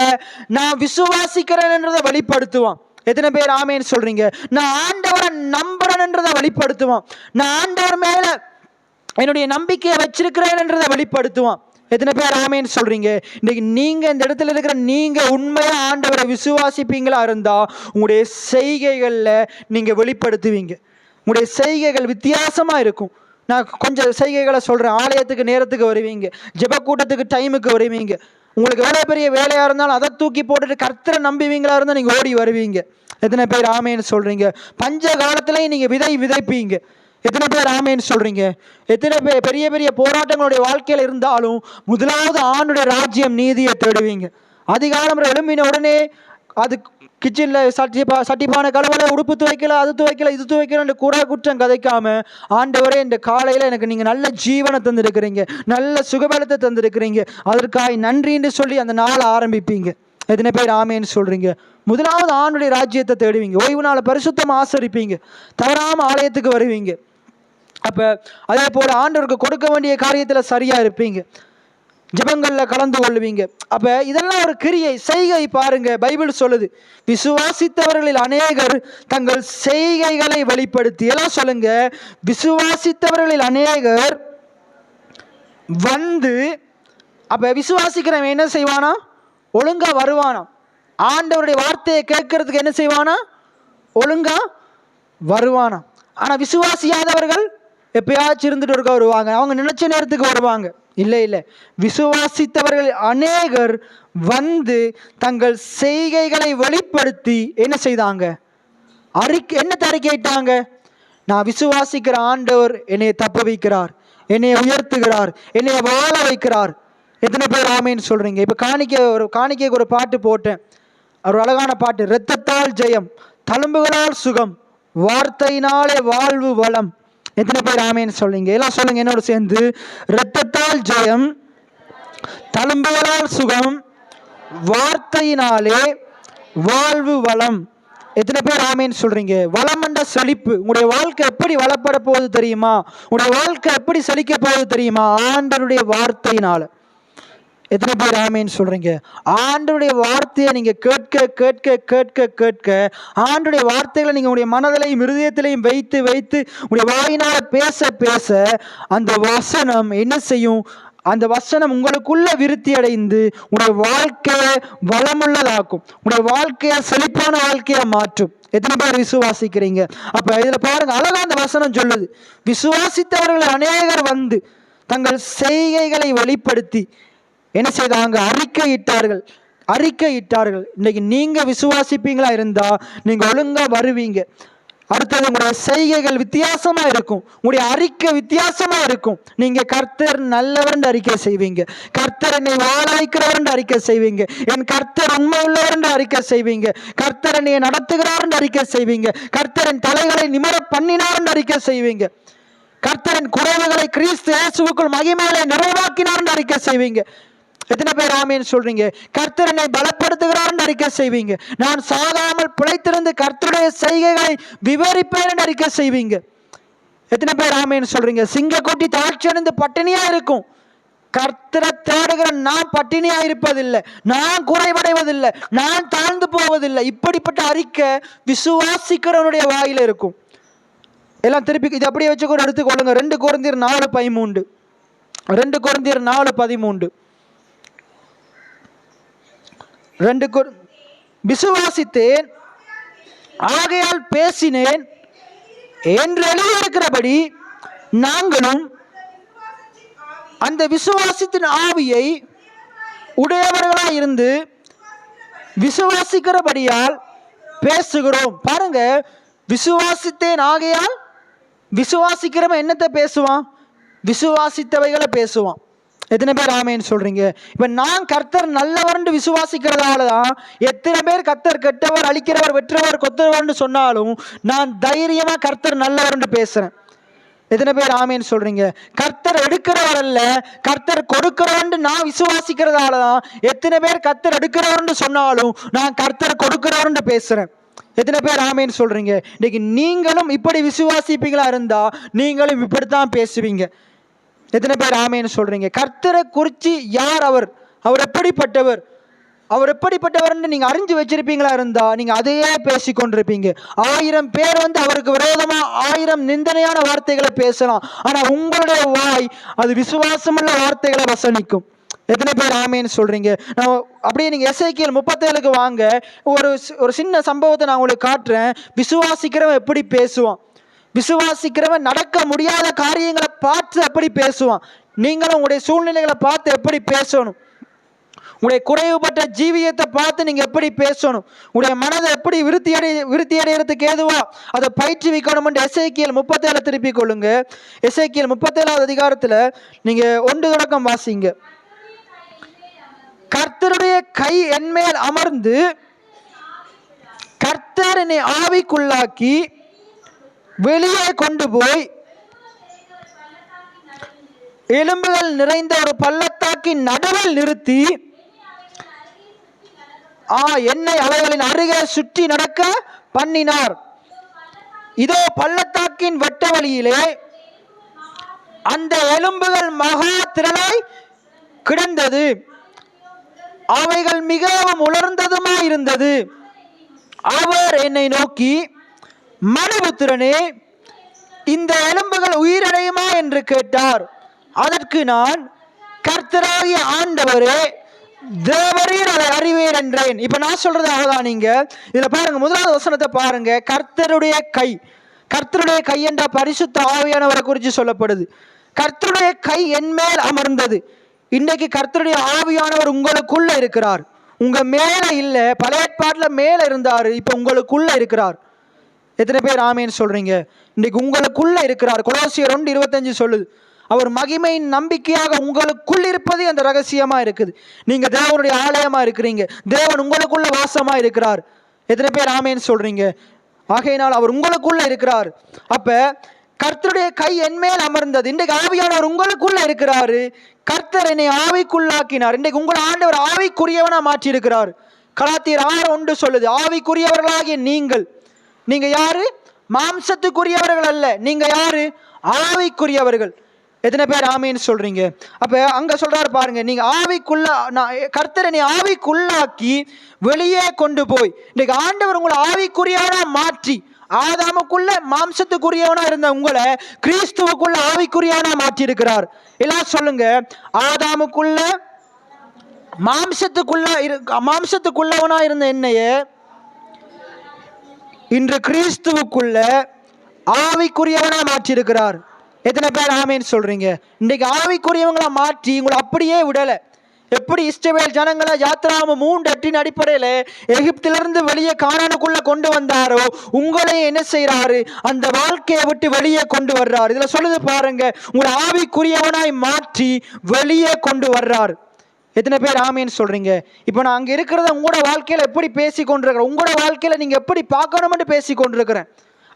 நான் விசுவாசிக்கிறேன் என்றதை வெளிப்படுத்துவான். எத்தனை பேர் ஆமேன்னு சொல்றீங்க? நான் ஆண்டவரை நம்புறேன்றதை வெளிப்படுத்துவான், நான் ஆண்டவர் மேல என்னுடைய நம்பிக்கையை வச்சிருக்கிறேன் என்றதை வெளிப்படுத்துவான். எத்தனை பேர் ஆமேன்னு சொல்றீங்க? இன்னைக்கு நீங்க இந்த இடத்துல இருக்கிற நீங்க உண்மையா ஆண்டவரை விசுவாசிப்பீங்களா இருந்தா உங்களுடைய செய்கைகள்ல நீங்க வெளிப்படுத்துவீங்க. உங்களுடைய செய்கைகள் வித்தியாசமா இருக்கும். நான் கொஞ்சம் செய்கைகளை சொல்றேன். ஆலயத்துக்கு நேரத்துக்கு வருவீங்க, ஜெப கூட்டத்துக்கு டைமுக்கு வருவீங்க. உங்களுக்கு எவ்வளவு பெரிய வேலையா இருந்தாலும் அதை தூக்கி போட்டுட்டு கர்த்தரை நம்புவீங்களா இருந்தால் நீங்க ஓடி வருவீங்க. எத்தனை பேர் ஆமேன்னு சொல்றீங்க? பஞ்ச காலத்திலையும் நீங்க விதைப்பீங்க. எத்தனை பேர் ஆமேன்னு சொல்றீங்க? எத்தனை பேர் பெரிய பெரிய போராட்டங்களுடைய வாழ்க்கையில் இருந்தாலும் முதலாவது ஆண்டுடைய ராஜ்யம் நீதியை தேடுவீங்க. அதிகாலம் எழும்பின உடனே அது கிச்சனில் சட்டிப்பான கழுவலை, உடுப்பு துவைக்கல, அது துவைக்கல, இது துவைக்கல குற்றம் கதைக்காம, ஆண்டவரே இந்த காலையில் எனக்கு நீங்கள் நல்ல ஜீவனை தந்திருக்கிறீங்க, நல்ல சுகபலத்தை தந்திருக்கிறீங்க, அதற்காக நன்றின்னு சொல்லி அந்த நாளை ஆரம்பிப்பீங்க. எத்தனை பேர் ஆமேன்னு சொல்றீங்க? முதலாவது ஆண்டுடைய ராஜ்யத்தை தேடுவீங்க. ஓய்வு நாளை பரிசுத்தமாக ஆசரிப்பீங்க, தவறாம ஆலயத்துக்கு வருவீங்க. அப்ப அதே போல ஆண்டவருக்கு கொடுக்க வேண்டிய காரியத்தில் சரியா இருப்பீங்க, ஜெபங்களில் கலந்து கொள்வீங்க. அப்ப இதெல்லாம் ஒரு கிரியை, செய்கை. பாருங்க, பைபிள் சொல்லுது, விசுவாசித்தவர்களில் அநேகர் தங்கள் செய்கைகளை வெளிப்படுத்தி. எல்லாம் சொல்லுங்க, விசுவாசித்தவர்களில் அநேகர் அப்ப விசுவாசிக்கிறவன் என்ன செய்வானா? ஒழுங்கா வருவானா? ஆண்டவருடைய வார்த்தையை கேட்கறதுக்கு என்ன செய்வானா? ஒழுங்கா வருவானா? ஆனா விசுவாசியாதவர்கள் எப்பயாச்சும் இருந்துட்டு இருக்க வருவாங்க, அவங்க நினைச்ச நேரத்துக்கு வருவாங்க. இல்லை, விசுவாசித்தவர்கள் அநேகர் தங்கள் செய்கைகளை வெளிப்படுத்தி என்ன செய்தாங்க? என்னத்தை அறிக்கையிட்டாங்க? நான் விசுவாசிக்கிற ஆண்டவர் என்னை தப்ப வைக்கிறார், என்னை உயர்த்துகிறார், என்னை வாழ வைக்கிறார். எத்தனை பேர் ஆமேன்னு சொல்றீங்க? இப்ப காணிக்கைக்கு ஒரு பாட்டு போட்டேன், ஒரு அழகான பாட்டு. இரத்தத்தால் ஜெயம், தழும்புகளால் சுகம், வார்த்தையினாலே வாழ்வு வளம். எத்தனை பேர் ஆமேன்னு சொல்றீங்க? எல்லாம் சொல்லுங்க என்னோட சேர்ந்து. இரத்தத்தால் ஜெயம், தழும்புகளால் சுகம், வார்த்தையினாலே வாழ்வு வளம். எத்தனை பேர் ஆமேன்னு சொல்றீங்க? வளம் என்ற செழிப்பு. உங்களுடைய வாழ்க்கை எப்படி வளப்பட போகுது தெரியுமா? உங்களுடைய வாழ்க்கை எப்படி செழிக்க போகுது தெரியுமா? ஆண்டவருடைய வார்த்தையினால. எத்தனை பேர் ஆமேன்னு சொல்றீங்க? ஆண்டவருடைய வார்த்தையை நீங்க கேட்க கேட்க கேட்க கேட்க, ஆண்டவருடைய வார்த்தைகளை நீங்க உங்களுடைய மனதிலையும் இருதயத்திலையும் வைத்து வைத்து உங்களுடைய வாயினால பேச பேச அந்த வசனம் என்ன செய்யும்? அந்த வசனம் உங்களுக்குள்ள விருத்தி அடைந்து உங்களுடைய வாழ்க்கையை வளமுள்ளதாக்கும், உங்களுடைய வாழ்க்கையை செழிப்பான வாழ்க்கையை மாற்றும். எத்தனை பேர் விசுவாசிக்கிறீங்க? அப்ப இதுல பாருங்க, அழகா அந்த வசனம் சொல்லுது, விசுவாசித்தவர்கள் அநேகர் தங்கள் செய்கைகளை வெளிப்படுத்தி என்ன செய்தாங்க? அறிக்கையிட்டார்கள். இன்னைக்கு நீங்க விசுவாசிப்பீங்களா இருந்தா நீங்க ஒழுங்கா வருவீங்க. அடுத்தது, உங்களுடைய செய்கைகள் வித்தியாசமா இருக்கும், உங்களுடைய அறிக்கை வித்தியாசமா இருக்கும். நீங்க கர்த்தர் நல்லவர் அறிக்கை செய்வீங்க, கர்த்தர் என்னை வாழ வைக்கிறவர் அறிக்கை செய்வீங்க, என் கர்த்தர் உண்மை உள்ளவர் அறிக்கை செய்வீங்க, கர்த்தர் என்னை நடத்துகிறார் அறிக்கை செய்வீங்க, கர்த்தரின் தலைகளை நிமர பண்ணினார் அறிக்கை செய்வீங்க, கர்த்தரின் குறைவுகளை கிறிஸ்து இயேசுவுக்குள் மகிமையை நிறைவாக்கினார் அறிக்கை செய்வீங்க. எத்தனை பேர் ஆமேன்னு சொல்றீங்க? கர்த்தர் என்னை பலப்படுத்துகிறார் அறிக்கை செய்வீங்க. நான் சாகாமல் பிழைத்திருந்து கர்த்தருடைய செய்கைகளை விவரிப்பேன் அறிக்கை செய்வீங்க. எத்தனை பேர் ஆமேன்னு சொல்றீங்க? சிங்கக்குட்டி தாட்சி அடைந்து பட்டினியா இருக்கும், கர்த்தரை தேடுகிற நான் பட்டினியா இருப்பதில்லை, நான் குறைவடைவதில்லை, நான் தாழ்ந்து போவதில்லை. இப்படிப்பட்ட அறிக்கை விசுவாசிக்கிறவனுடைய வாயில இருக்கும். எல்லாம் திருப்பி இது அப்படியே வச்சு கூட எடுத்துக்கொள்ளுங்க. 2 கொரிந்தியர் 4:13. 2 கொரிந்தியர் 4:13. விசுவாசித்தேன், ஆகையால் பேசினேன், என்று எழுதியிருக்கிறபடி நாங்களும் அந்த விசுவாசத்தின் ஆவியை உடையவர்களாய் இருந்து விசுவாசிக்கிறபடியால் பேசுகிறோம். பாருங்க, விசுவாசித்தேன் ஆகையால். விசுவாசிக்கிறவன் என்னத்தை பேசுவான்? விசுவாசித்தவைகளை பேசுவான். எத்தனை பேர் ஆமேன்னு சொல்றீங்க? இப்ப நான் கர்த்தர் நல்லவர்னு விசுவாசிக்கிறதாலதான் எத்தனை பேர் கர்த்தர் கெட்டவர், அழிக்கிறவர், வெற்றவர், கொத்தவர்னு சொன்னாலும் நான் தைரியமா கர்த்தர் நல்லவர்னு பேசுறேன். எத்தனை பேர் ஆமேன்னு சொல்றீங்க? கர்த்தர் எடுக்கிறவர் அல்ல, கர்த்தர் கொடுக்கிறவர்னு நான் விசுவாசிக்கிறதாலதான் எத்தனை பேர் கர்த்தர் எடுக்கிறவர்னு சொன்னாலும் நான் கர்த்தர் கொடுக்கிறவர்னு பேசுறேன். எத்தனை பேர் ஆமேன்னு சொல்றீங்க? இன்னைக்கு நீங்களும் இப்படி விசுவாசிப்பீங்களா இருந்தா நீங்களும் இப்படித்தான் பேசுவீங்க. எத்தனை பேர் ஆமேன்னு சொல்றீங்க? கர்த்தரை குறித்து யார் அவர், அவர் எப்படிப்பட்டவர், அவர் எப்படிப்பட்டவர்னு நீங்க அறிஞ்சு வச்சிருப்பீங்களா இருந்தா நீங்க அதையே பேசி கொண்டிருப்பீங்க. 1000 பேர் அவருக்கு விரோதமா 1000 நிந்தனையான வார்த்தைகளை பேசலாம், ஆனா உங்களுடைய வாய் அது விசுவாசமுள்ள வார்த்தைகளை வசனிக்கும். எத்தனை பேர் ஆமேன்னு சொல்றீங்க? நான் அப்படியே நீங்க எசேக்கியேல் 37க்கு வாங்க. ஒரு சின்ன சம்பவத்தை நான் உங்களுக்கு காட்டுறேன். விசுவாசிக்கிறவன் எப்படி பேசுவான், விசுவாசிக்கிறவன் நடக்க முடியாத காரியங்களை பார்த்து எப்படி பேசுவான். நீங்களும் உங்களுடைய சூழ்நிலைகளை பார்த்து எப்படி பேசணும், உங்களுடைய குறைவுபட்ட ஜீவியத்தை பார்த்து நீங்க எப்படி பேசணும், உங்களுடைய மனதை எப்படி விருத்தி அடைகிறதுக்கு ஏதுவா அதை பயிற்றுவிக்கணும். எசேக்கியேல் 37 திருப்பி கொள்ளுங்க. எசேக்கியேல் 37வது அதிகாரத்துல நீங்க 1 தொடக்கம் வாசிங்க. கர்த்தருடைய கை என்மேல் அமர்ந்து கர்த்தர் என்னை ஆவிக்குள்ளாக்கி வெளியே கொண்டு போய் எலும்புகள் நிறைந்த ஒரு பள்ளத்தாக்கின் நடுவில் நிறுத்தி என்னை அவைகளின் அருகே சுற்றி நடக்க பண்ணினார். இதோ பள்ளத்தாக்கின் வெட்ட வழியிலே அந்த எலும்புகள் மகா திரளாய் கிடந்தது, அவைகள் மிகவும் உலர்ந்ததுமாயிருந்தது. அவர் என்னை நோக்கி, மனுபுத்திரனே, இந்த எலும்புகள் உயிரடையுமா என்று கேட்டார். அதற்கு நான், கர்த்தராகிய ஆண்டவரே, தேவரீர் அதை அறிவேன் என்றேன். இப்ப நான் சொல்றது அவ்வளவுதான். நீங்க இதுல பாருங்க, 1வது வசனத்தை பாருங்க. கர்த்தருடைய கை, கர்த்தருடைய கை என்ற பரிசுத்த ஆவியானவரை குறித்து சொல்லப்படுது. கர்த்தருடைய கை என் மேல் அமர்ந்தது. இன்றைக்கு கர்த்தருடைய ஆவியானவர் உங்களுக்குள்ள இருக்கிறார், உங்க மேல இல்ல. பழைய ஏற்பாட்டுல மேல இருந்தாரு, இப்ப உங்களுக்குள்ள இருக்கிறார். எத்தனை பேர் ஆமேன்னு சொல்றீங்க? இன்னைக்கு உங்களுக்குள்ள இருக்கிறார். கொலோசியர் 1:25 சொல்லுது, அவர் மகிமையின் நம்பிக்கையாக உங்களுக்குள் இருப்பது அந்த ரகசியமா இருக்குது. நீங்க தேவனுடைய ஆலயமா இருக்கிறீங்க, தேவன் உங்களுக்குள்ள வாசமா இருக்கிறார். எத்தனை பேர் ஆமேன்னு சொல்றீங்க? ஆகையினால் அவர் உங்களுக்குள்ள இருக்கிறார். அப்ப கர்த்தருடைய கை என் மேல் அமர்ந்தது. இன்றைக்கு ஆவியானவர் உங்களுக்குள்ள இருக்கிறாரு. கர்த்தர் என்னை ஆவிக்குள்ளாக்கினார். இன்றைக்கு உங்கள் ஆண்டவர் ஆவிக்குரியவனா மாற்றி இருக்கிறார். கலாத்தியர் 6:1 சொல்லுது, ஆவிக்குரியவர்களாகிய நீங்க யாரு? மாம்சத்துக்குரியவர்கள் அல்ல. நீங்க யாரு? ஆவிக்குரியவர்கள். எத்தனை பேர் ஆமீன்னு சொல்றீங்க? அப்ப அங்க சொல்றாரு பாருங்க, நீங்க ஆவிக்குள்ள, கர்த்தர் என்னை ஆவிக்குள்ளாக்கி வெளியே கொண்டு போய். இன்னைக்கு ஆண்டவர் உங்களை ஆவிக்குரியவனா மாற்றி, ஆதாமுக்குள்ள மாம்சத்துக்குரியவனா இருந்த உங்களை கிறிஸ்துவுக்குள்ள ஆவிக்குரியவனா மாற்றி இருக்கிறார். எல்லாம் சொல்லுங்க, ஆதாமுக்குள்ள மாம்சத்துக்குள்ளவனா இருந்த என்னைய இன்று கிறிஸ்துவுக்குள்ள ஆவிக்குரியவனா மாற்றி இருக்கிறார். எத்தனை பேர் ஆமேன்னு சொல்றீங்க? இன்றைக்கு ஆவிக்குரியவங்களா மாற்றி உங்களை அப்படியே விடலை. எப்படி இஸ்ரவேல் ஜனங்களை யாத்திராகமம் 3:8 அடிப்படையில் எகிப்திலிருந்து வெளியே கானானுக்குள்ள கொண்டு வந்தாரோ, உங்களை என்ன செய்யறாரு? அந்த வாழ்க்கையை விட்டு வெளியே கொண்டு வர்றாரு. இதுல சொல்லுது பாருங்க, உங்களை ஆவிக்குரியவனாய் மாற்றி வெளியே கொண்டு வர்றார். எத்தனை பேர் ஆமேன்னு சொல்றீங்க? இப்போ நான் அங்க இருக்கிறத உங்களோட வாழ்க்கையில எப்படி பேசி கொண்டிருக்கிறேன், உங்களோட வாழ்க்கையில நீங்க எப்படி பார்க்கணும்னு பேசி கொண்டிருக்கிறேன்.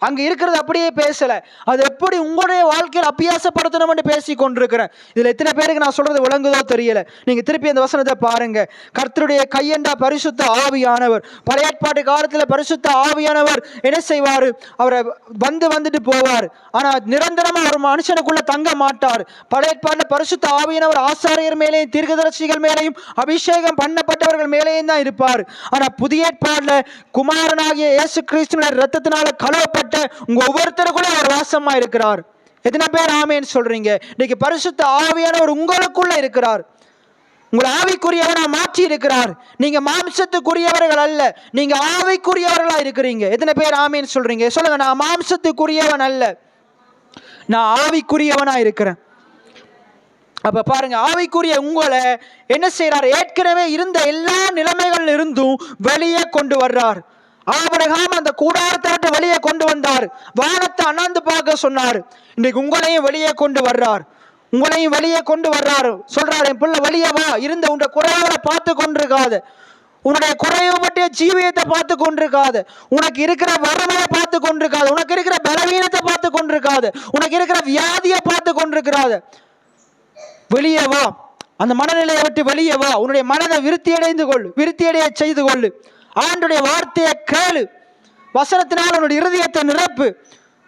அங்க இருக்கிறது அப்படியே பேசல, அது எப்படி உங்களுடைய வாழ்க்கையில் அபியாசப்படுத்தணும்னு பேசி கொண்டிருக்கிறேன். இதுல எத்தனை பேருக்கு நான் சொல்றது விளங்குதோ தெரியல. நீங்க திருப்பி அந்த வசனத்தை பாருங்க. கர்த்தருடைய கையெண்டா பரிசுத்த ஆவியானவர். பழைய ஏற்பாட்டு காலத்துல பரிசுத்த ஆவியானவர் என்ன செய்வாரு? அவரை வந்துட்டு போவார். ஆனா நிரந்தரமா ஒரு மனுஷனுக்குள்ள தங்க மாட்டார். பழைய ஏற்பாட்டுல பரிசுத்த ஆவியானவர் ஆசாரியர் மேலேயும் தீர்க்கதரிசிகள் மேலேயும் அபிஷேகம் பண்ணப்பட்டவர்கள் மேலேயும் தான் இருப்பார். ஆனா புதிய ஏற்பாட்டுல குமாரனாகிய இயேசு கிறிஸ்துவின் இரத்தத்தினால கழுவப்பட்ட உங்க ஒவ்வொருத்தருக்குள்ள அவர் வாசமா இருக்கிறார். எத்தனை பேர் ஆமேன்னு சொல்றீங்க? இன்னைக்கு பரிசுத்த ஆவியானவர் உங்களுக்குள்ள இருக்கிறார். உங்களை ஆவிக்குரியவனா மாற்றி இருக்கிறார். நீங்க மாம்சத்துக்குரியவர்கள் அல்ல, நீங்க ஆவிக்குரியவர்களா இருக்கிறீங்க. எத்தனை பேர் ஆமீன் சொல்றீங்க? சொல்லுங்க, நான் மாம்சத்துக்குரியவன் அல்ல, நான் ஆவிக்குரியவனா இருக்கிறேன். அப்ப பாருங்க, ஆவிக்குரிய உங்களை என்ன செய்யறார்? ஏற்கனவே இருந்த எல்லா நிலைமைகள் இருந்தும் வெளியே கொண்டு வர்றார். ஆபிரகாம் அந்த கூடாரத்தை விட்டு வெளியே கொண்டு வந்தார், வானத்தை அண்ணாந்து பார்க்க சொன்னார். இன்னைக்கு உங்களையும் வெளியே கொண்டு வர்றார், உங்களையும் வெளியே கொண்டு வர்றாரு. சொல்றாரு, என் பிள்ளை வெளியே வா, இருந்த உன்னுடைய குறைவுகளை பார்த்து கொண்டிருக்காத, உன்னுடைய குறைவுபட்டிய ஜீவியத்தை பார்த்து கொண்டிருக்காத, உனக்கு இருக்கிற வறுமையை பார்த்து கொண்டிருக்காத, உனக்கு இருக்கிற பலவீனத்தை பார்த்து கொண்டிருக்காத, உனக்கு இருக்கிற வியாதியை பார்த்து கொண்டிருக்கிறாத. வெளியே வா, அந்த மனநிலையை விட்டு வெளியே வா, உன்னுடைய மனதை விருத்தியடைய செய்து கொள்ளு. ஆண்டுடைய வார்த்தையை கேளு, வசனத்தினால் உன்னுடைய இருதயத்தை நிரப்பு,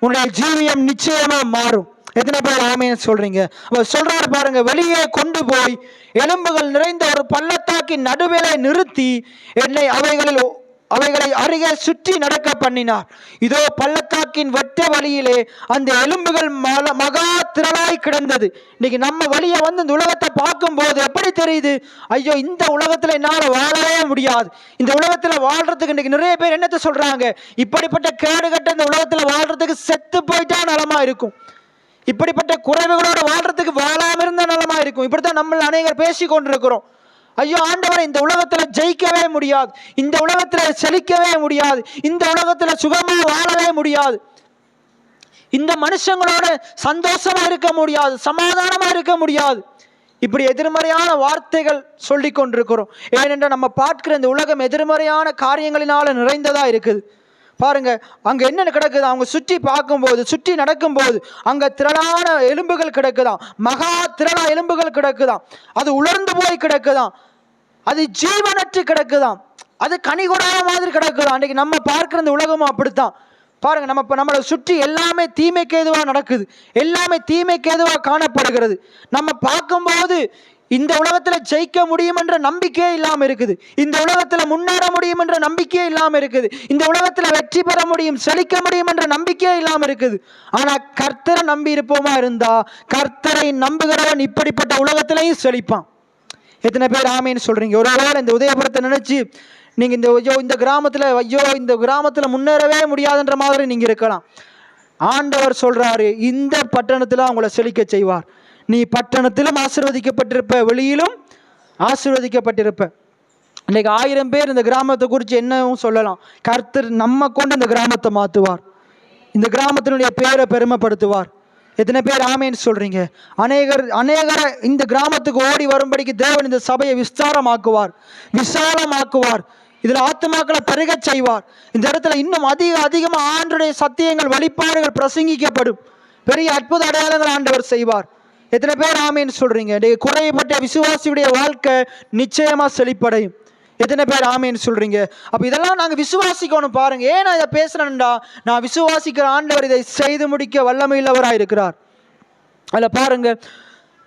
உன்னுடைய ஜீவியம் நிச்சயமா மாறும். எத்தனை பேர் ஆமீன் சொல்றீங்க? சொல்றாரு பாருங்க, வெளியே கொண்டு போய் எலும்புகள் நிறைந்த ஒரு பள்ளத்தாக்கின் நடுவிலே நிறுத்தி என்னை அவைகளை அருகே சுற்றி நடக்க பண்ணினார். இதோ பள்ளத்தாக்கின் வெட்ட வழியிலே அந்த எலும்புகள் மகா திரளாய் கிடந்தது. இன்னைக்கு நம்ம வழியை வந்து இந்த உலகத்தை பார்க்கும் போது எப்படி தெரியுது? ஐயோ, இந்த உலகத்துல என்னால வாழவே முடியாது, இந்த உலகத்துல வாழ்றதுக்கு இன்னைக்கு நிறைய பேர் என்னத்தை சொல்றாங்க? இப்படிப்பட்ட கேடுகட்ட இந்த உலகத்துல வாழ்றதுக்கு செத்து போயிட்டா நலமா இருக்கும், இப்படிப்பட்ட குறைவுகளோட வாழ்றதுக்கு வாழாம இருந்த நலமா இருக்கும். இப்படித்தான் நம்ம அநேகர் பேசி கொண்டிருக்கிறோம். ஐயோ ஆண்டவரை, இந்த உலகத்துல ஜெயிக்கவே முடியாது, இந்த உலகத்துல செழிக்கவே முடியாது, இந்த உலகத்துல சுகமா வாழவே முடியாது, இந்த மனுஷங்களோட சந்தோஷமா இருக்க முடியாது, சமாதானமா இருக்க முடியாது. இப்படி எதிர்மறையான வார்த்தைகள் சொல்லி கொண்டிருக்கிறோம். ஏனென்றால் நம்ம பார்க்கிற இந்த உலகம் எதிர்மறையான காரியங்களினால நிறைந்ததா இருக்குது. பாருங்க, அங்க என்ன கிடக்குது? அவங்க சுற்றி பார்க்கும்போது, சுற்றி நடக்கும்போது அங்க திரளான எலும்புகள் கிடக்குதான், மகா திரளா எலும்புகள் கிடக்குதான், அது உலர்ந்து போய் கிடக்குதான், அது ஜீவனற்று கிடக்குதான், அது கனிகொடாத மாதிரி கிடக்குதான். அன்றைக்கு நம்ம பார்க்கிற இந்த உலகமும் அப்படித்தான். பாருங்க, நம்மளை சுற்றி எல்லாமே தீமைக்கு ஏதுவா நடக்குது, எல்லாமே தீமைக்கு ஏதுவா காணப்படுகிறது. நம்ம பார்க்கும்போது இந்த உலகத்துல ஜெயிக்க முடியும் என்ற நம்பிக்கையே இல்லாம இருக்குது, இந்த உலகத்துல முன்னேற முடியும் என்ற நம்பிக்கையே இல்லாம இருக்குது, இந்த உலகத்துல வெற்றி பெற முடியும், செழிக்க முடியும் என்ற நம்பிக்கையே இல்லாம இருக்குது. ஆனா கர்த்தரை நம்பி இருப்போமா இருந்தா, கர்த்தரை நம்புகிறவன் இப்படிப்பட்ட உலகத்திலையும் செழிப்பான். எத்தனை பேர் ஆமீன்னு சொல்றீங்க? ஒரு வேளை இந்த உதயபுரத்தை நினைச்சு நீங்க இந்த கிராமத்துல முன்னேறவே முடியாதுன்ற மாதிரி நீங்க இருக்கலாம். ஆண்டவர் சொல்றாரு, இந்த பட்டணத்துல அவங்களை செழிக்க செய்வார். நீ பட்டணத்திலும் ஆசீர்வதிக்கப்பட்டிருப்ப, வெளியிலும் ஆசீர்வதிக்கப்பட்டிருப்ப. இன்னைக்கு 1000 பேர் இந்த கிராமத்தை குறித்து என்னவும் சொல்லலாம். கர்த்தர் நம்ம கொண்டு இந்த கிராமத்தை மாற்றுவார், இந்த கிராமத்தினுடைய பேரை பெருமைப்படுத்துவார். எத்தனை பேர் ஆமேன்னு சொல்றீங்க? அநேகரை இந்த கிராமத்துக்கு ஓடி வரும்படிக்கு தேவன் இந்த சபையை விசாலமாக்குவார். இதுல ஆத்துமாக்களை பெருக செய்வார். இந்த இடத்துல இன்னும் அதிகமா ஆண்டுடைய சத்தியங்கள், வழிபாடுகள் பிரசங்கிக்கப்படும். பெரிய அற்புத அடையாளங்கள் ஆண்டவர் செய்வார். எத்தனை பேர் ஆமீன்னு சொல்றீங்க? குறைபட்ட விசுவாசியுடைய வாழ்க்கை நிச்சயமா செழிப்படையும். எத்தனை பேர் ஆமீன்னு சொல்றீங்க? அப்ப இதெல்லாம் நாங்க விசுவாசிக்கணும். பாருங்க, ஏன் நான் இதை பேசுறேன்டா, நான் விசுவாசிக்கிற ஆண்டவர் இதை செய்து முடிக்க வல்லமையுள்ளவராக இருக்கிறார். அதுல பாருங்க,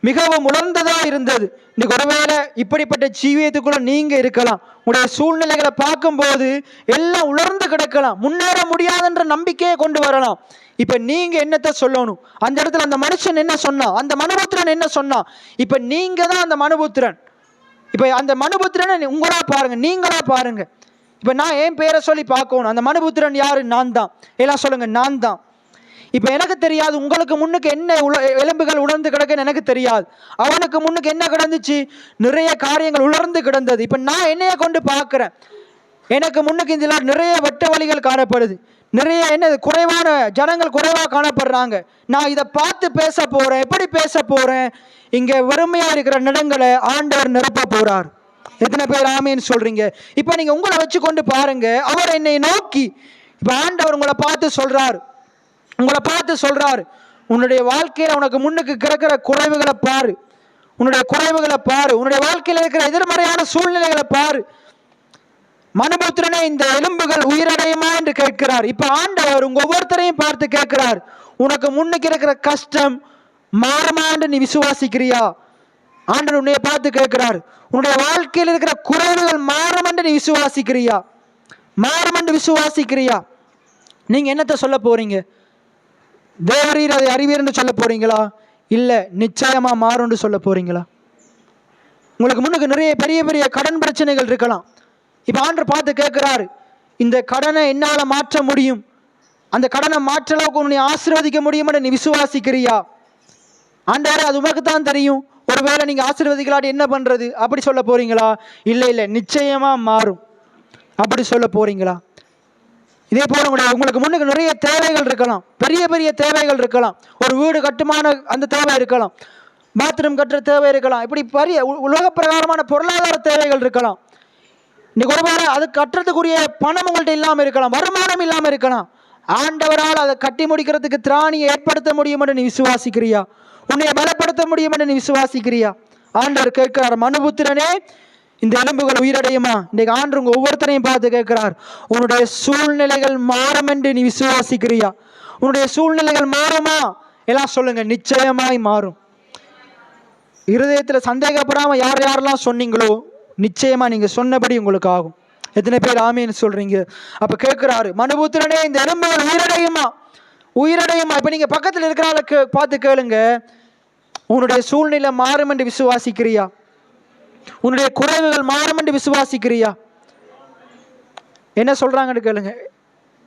மிகவும் உணர்ந்ததா இருந்தது. இன்னைக்கு ஒருவேளை இப்படிப்பட்ட ஜீவியத்துக்குள்ள நீங்க இருக்கலாம். உங்களுடைய சூழ்நிலைகளை பார்க்கும்போது எல்லாம் உலர்ந்து கிடக்கலாம், முன்னேற முடியாதுன்ற நம்பிக்கையை கொண்டு வரலாம். இப்ப நீங்க என்னத்தை சொல்லணும்? அந்த இடத்துல அந்த மனுஷன் என்ன சொன்னா, அந்த மனுபுத்திரன் என்ன சொன்னா, இப்ப நீங்க தான் அந்த மனுபுத்திரன். இப்ப அந்த மனுபுத்திரனை உங்களா பாருங்க, நீங்களா பாருங்க. இப்ப நான் என் பேரை சொல்லி பார்க்கணும். அந்த மனுபுத்திரன் யாரு? நான் தான். எல்லாம் சொல்லுங்க, நான் தான். இப்ப எனக்கு தெரியாது உங்களுக்கு முன்னுக்கு என்ன எலும்புகள் உலர்ந்து கிடக்குன்னு எனக்கு தெரியாது. அவனுக்கு முன்னுக்கு என்ன கிடந்துச்சு? நிறைய காரியங்கள் உலர்ந்து கிடந்தது. இப்ப நான் என்னைய கொண்டு பார்க்கிறேன், எனக்கு முன்னுக்கு இந்த நிறைய வெட்ட வழிகள் காணப்படுது, நிறைய குறைவான ஜனங்கள் குறைவாக காணப்படுறாங்க. நான் இதை பார்த்து பேச போறேன். எப்படி பேச போறேன்? இங்க வறுமையா இருக்கிற இடங்களை ஆண்டவர் நிரப்ப போறார். எத்தனை பேர் ஆமீன்னு சொல்றீங்க? இப்ப நீங்க உங்களை வச்சு கொண்டு பாருங்க. அவர் என்னை நோக்கி, இப்ப ஆண்டவர் உங்களை பார்த்து சொல்றாரு, உன்னுடைய வாழ்க்கையில உனக்கு முன்னுக்கு கிடக்கிற குறைவுகளை பாரு, உன்னுடைய வாழ்க்கையில இருக்கிற எதிர்மறையான சூழ்நிலைகளை பாரு. மனுபுத்திரனே, இந்த எலும்புகள் உயிரடையுமா என்று கேட்கிறார். இப்ப ஆண்டவர் உங்க ஒவ்வொருத்தரையும் பார்த்து கேட்கிறார், உனக்கு முன்னுக்கு இருக்கிற கஷ்டம் மாறுமா என்று நீ விசுவாசிக்கிறியா? ஆண்டவர் உன்னைய பார்த்து கேட்கிறார், உன்னுடைய வாழ்க்கையில் இருக்கிற குறைவுகள் மாறும் என்று நீ விசுவாசிக்கிறியா? நீங்க என்னத்தை சொல்ல போறீங்க? தேவரீர் அதை அறிவீர் என்று சொல்ல போறீங்களா? இல்ல நிச்சயமா மாறும் என்று சொல்ல போறீங்களா? உங்களுக்கு முன்னுக்கு நிறைய பெரிய பெரிய கடன் பிரச்சனைகள் இருக்கலாம். இப்போ ஆண்டவர் பார்த்து கேட்குறாரு, இந்த கடனை என்னால் மாற்ற முடியும், அந்த கடனை மாற்ற அளவுக்கு உன்னை ஆசீர்வதிக்க முடியும்னு நீ விசுவாசிக்கிறியா? ஆண்டவரே அது உமக்கு தான் தெரியும், ஒருவேளை நீங்கள் ஆசீர்வதிக்கலாட்டி என்ன பண்ணுறது அப்படி சொல்ல போகிறீங்களா? இல்லை இல்லை, நிச்சயமாக மாறும் அப்படி சொல்ல போகிறீங்களா? இதே போல உங்களுக்கு முன்னுக்கு நிறைய தேவைகள் இருக்கலாம், பெரிய பெரிய தேவைகள் இருக்கலாம். ஒரு வீடு கட்டுமான அந்த தேவை இருக்கலாம், பாத்ரூம் கட்டுற தேவை இருக்கலாம், இப்படி பெரிய உலக பிரகாரமான பொருளாதார தேவைகள் இருக்கலாம். இன்னைக்கு ஒருவேளை அது கட்டுறதுக்குரிய பணம் உங்கள்கிட்ட இல்லாமல் இருக்கலாம், வருமானம் இல்லாமல் இருக்கலாம். ஆண்டவரால் அதை கட்டி முடிக்கிறதுக்கு திராணியை ஏற்படுத்த முடியும் என்று நீ விசுவாசிக்கிறியா? உன்னை பலப்படுத்த முடியும் என்று நீ விசுவாசிக்கிறியா? ஆண்டவர் கேட்கிறார், மனுபுத்திரனே இந்த எலும்புகள் உயிரடையுமா? இன்றைக்கு ஆண்டு உங்க ஒவ்வொருத்தரையும் பார்த்து கேட்கிறார், உன்னுடைய சூழ்நிலைகள் மாறும் என்று நீ விசுவாசிக்கிறியா? உன்னுடைய சூழ்நிலைகள் மாறுமா? எல்லாம் சொல்லுங்க, நிச்சயமாய் மாறும். இருதயத்தில் சந்தேகப்படாம யார் யாரெல்லாம் சொன்னீங்களோ நிச்சயமா நீங்க சொன்னபடி உங்களுக்கு ஆகும். எத்தனை பேர் ஆமீன்னு சொல்றீங்க? அப்ப கேட்கிறாரு, மனுபுத்திரனே இந்த எலும்புகள் உயிரடையுமா? உயிரடையுமா? இப்ப நீங்க பக்கத்தில் இருக்கிறாளுக்கு பார்த்து கேளுங்க, உன்னுடைய சூழ்நிலை மாறும் என்று விசுவாசிக்கிறியா? உன்னுடைய குறைவுகள் மாறும் என்று விசுவாசிக்கிறியா? என்ன சொல்றாங்கன்னு கேளுங்க.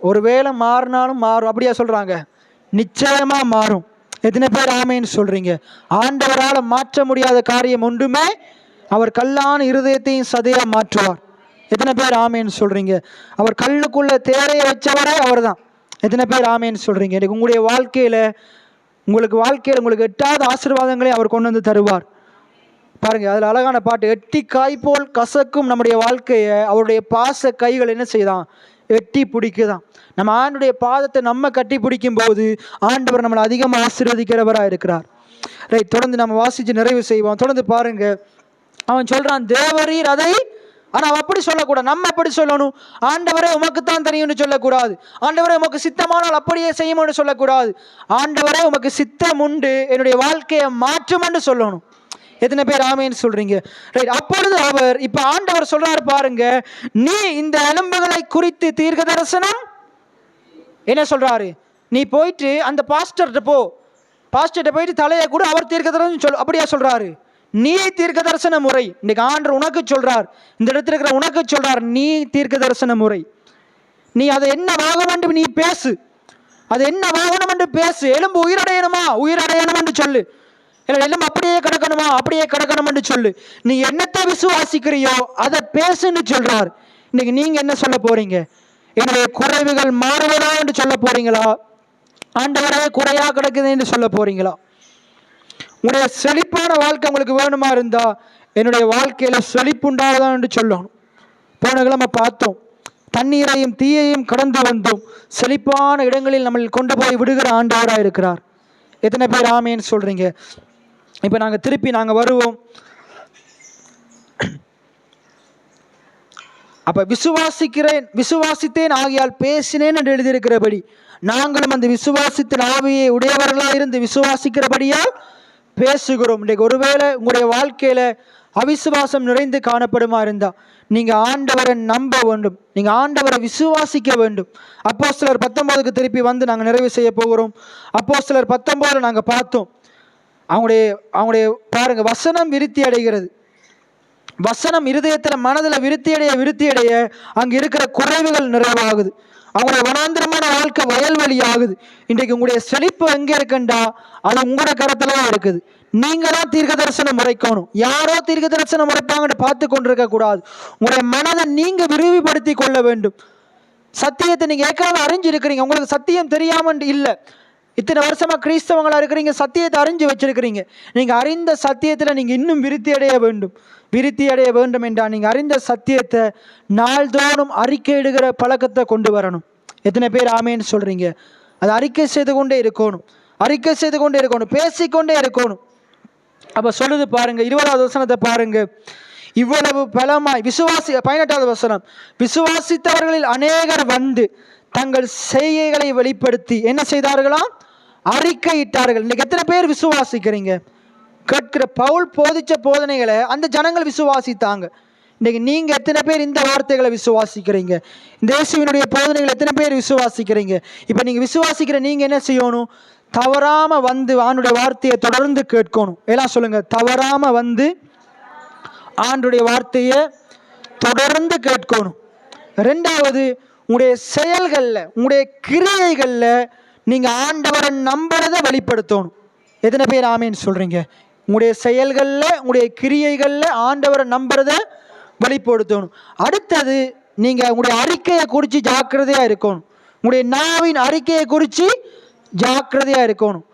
ஒருவேளை மாறினாலும் மாறும் அப்படியா சொல்றாங்க? நிச்சயமா மாறும். எத்தனை பேர் ஆமேன்னு சொல்றீங்க? ஆண்டவரால் மாற்ற முடியாத காரியம் ஒன்றுமே, அவர் கல்லான இருதயத்தையும் சதையா மாற்றுவார். எத்தனை பேர் ஆமேன்னு சொல்றீங்க? அவர் கல்லுக்குள்ள தேரையை வச்சவரே அவர் தான். எத்தனை பேர் ஆமேன்னு சொல்றீங்க? எனக்கு உங்களுடைய வாழ்க்கையில உங்களுக்கு எட்டாவது ஆசீர்வாதங்களை அவர் கொண்டு வந்து தருவார். பாருங்க, அதுல அழகான பாட்டு, எட்டி காய் போல் கசக்கும் நம்முடைய வாழ்க்கையை அவருடைய பாச கைகள் என்ன செய்தான்? எட்டி பிடிக்குதான். நம்ம ஆண்டுடைய பாதத்தை நம்ம கட்டி பிடிக்கும் போது ஆண்டவர் நம்மளை அதிகமாக ஆசீர்வதிக்கிறவராக இருக்கிறார். ரைட், தொடர்ந்து நம்ம வாசிச்சு நிறைவு செய்வோம். தொடர்ந்து பாருங்க, அவன் சொல்றான், தேவரீர் அதை, ஆனா அப்படி சொல்லக்கூடாது. நம்ம அப்படி சொல்லணும், ஆண்டவரே உமக்கு தான் தெரியும்னு சொல்லக்கூடாது. ஆண்டவரே உமக்கு சித்தமானால் அப்படியே செய்யும்னு சொல்லக்கூடாது. ஆண்டவரே உமக்கு சித்தம் உண்டு, என்னுடைய வாழ்க்கையை மாற்றும்னு சொல்லணும். எத்தனை பேர் ஆமேன்னு சொல்றீங்க? ரைட், அப்பொழுது அவர், இப்ப ஆண்டவர் சொல்றாரு பாருங்க, நீ இந்த எலும்புகளை குறித்து தீர்க்க தரிசனம் என்ன சொல்றாரு? நீ போயிட்டு அந்த பாஸ்டர்கிட்ட போ, பாஸ்டர்கிட்ட போயிட்டு தலையை கூட அவர் தீர்க்க தரிசனம் சொல் அப்படியா சொல்றாரு? நீ தீர்க்க தரிசன முறை இன்னைக்கு ஆண்டவர் உனக்கு சொல்றார், இந்த இடத்துல இருக்கிற உனக்கு சொல்றார், நீ தீர்க்க தரிசன முறை. நீ அதை என்ன வாகனம் என்று நீ பேசு, அது என்ன வாகனம் என்று பேசு. எலும்பு உயிரடையணுமா? உயிரடையணும் என்று சொல்லு. எல்லாம் அப்படியே கிடக்கணுமா? அப்படியே கிடக்கணும் என்று சொல்லு. நீ என்னத்தை விசுவாசிக்கிறியோ அதை பேசுன்னு சொல்றார். இன்னைக்கு நீங்க என்ன சொல்ல போறீங்க? என்னுடைய குறைவுகள் மாறுவதா என்று சொல்ல போறீங்களா? ஆண்டவரே குறையா கிடக்குது என்று சொல்ல போறீங்களா? உங்களுடைய செழிப்பான வாழ்க்கை உங்களுக்கு வேணுமா இருந்தா என்னுடைய வாழ்க்கையில செழிப்புண்டாவதா என்று சொல்லணும். போன கிழமை பார்த்தோம், தண்ணீரையும் தீயையும் கடந்து வந்தோம், செழிப்பான இடங்களில் நம்ம கொண்டு போய் விடுகிற ஆண்டவராக இருக்கிறார். எத்தனை பேர் ஆமேன்னு சொல்றீங்க? இப்ப நாங்க திருப்பி வருவோம். அப்ப விசுவாசித்தேன் ஆகியால் பேசினேன் என்று எழுதியிருக்கிறபடி நாங்களும் அந்த விசுவாசத்தின் ஆவியை உடையவர்களாக இருந்து விசுவாசிக்கிறபடியால் பேசுகிறோம். இன்றைக்கு ஒருவேளை உங்களுடைய வாழ்க்கையில அவிசுவாசம் நிறைந்து காணப்படுமா இருந்தா நீங்க ஆண்டவரை நம்ப வேண்டும், நீங்க ஆண்டவரை விசுவாசிக்க வேண்டும். அப்போஸ்தலர் 19க்கு திருப்பி வந்து நாங்கள் நிறைவு செய்ய போகிறோம். அப்போஸ்தலர் 19 நாங்க பார்த்தோம், அவங்களுடைய பாருங்க, வசனம் விருத்தி அடைகிறது. வசனம் இருதயத்தில் மனதில் விருத்தியடைய அங்க இருக்கிற குறைவுகள் நிறைவாகுது. அவங்களுடைய வனாந்திரமான வாழ்க்கை வயல்வெளி ஆகுது. இன்றைக்கு உங்களுடைய செழிப்பு எங்க இருக்குண்டா அது உங்களோட கருத்துல தான் இருக்குது. நீங்க தான் தீர்க்க தரிசனம் உரைக்கணும், யாரோ தீர்க்க தரிசனம் உரைப்பாங்கன்னு பார்த்து கொண்டிருக்க கூடாது. உங்களுடைய மனதை நீங்க விரிவுபடுத்தி கொள்ள வேண்டும். சத்தியத்தை நீங்க ஏற்கனவே அறிஞ்சிருக்கிறீங்க, உங்களுக்கு சத்தியம் தெரியாம இல்லை. இத்தனை வருஷமா கிறிஸ்தவங்களா இருக்கிறீங்க, சத்தியத்தை அறிஞ்சு வச்சிருக்கிறீங்க. நீங்க அறிந்த சத்தியத்துல நீங்க இன்னும் விருத்தி அடைய வேண்டும் என்றால் நீங்க அறிந்த சத்தியத்தை நாள்தோறும் அறிக்கையிடுகிற பழக்கத்தை கொண்டு வரணும். எத்தனை பேர் ஆமேன்னு சொல்றீங்க? அது அறிக்கை செய்து கொண்டே இருக்கணும், பேசிக்கொண்டே இருக்கணும். அப்ப சொல்லுது பாருங்க, 20வது வசனத்தை பாருங்க, இவ்வளவு பலமாய் 18வது வசனம், விசுவாசித்தவர்களில் அநேகர் வந்து தங்கள் செய்கைகளை வெளிப்படுத்தி என்ன செய்தார்களாம்? அறிக்கையிட்டார்கள். இன்னைக்கு எத்தனை பேர் விசுவாசிக்கிறீங்க? கேட்கிற பவுல் போதிச்ச போதனைகளை அந்த ஜனங்கள் விசுவாசித்தாங்க. இன்னைக்கு நீங்க எத்தனை பேர் இந்த வார்த்தைகளை விசுவாசிக்கிறீங்க? இந்த இயேசுவினுடைய போதனைகளை எத்தனை பேர் விசுவாசிக்கிறீங்க? இப்ப நீங்க விசுவாசிக்கிற நீங்க என்ன செய்யணும்? தவறாம வந்து ஆண்டுடைய வார்த்தையை தொடர்ந்து கேட்கணும். எல்லாம் சொல்லுங்க, தவறாம வந்து ஆண்டுடைய வார்த்தையை தொடர்ந்து கேட்கணும். ரெண்டாவது, உங்களுடைய செயல்களில், உங்களுடைய கிரியைகளில் நீங்கள் ஆண்டவரை நம்புறதை வெளிப்படுத்தணும். எத்தனை பேர் ஆமேன்னு சொல்கிறீங்க? உங்களுடைய செயல்களில், உங்களுடைய கிரியைகளில் ஆண்டவரை நம்புறதை வெளிப்படுத்தணும். அடுத்தது, நீங்கள் உங்களுடைய அறிக்கையை குறித்து ஜாக்கிரதையாக இருக்கணும். உங்களுடைய நாவின் அறிக்கையை குறித்து ஜாக்கிரதையாக இருக்கணும்.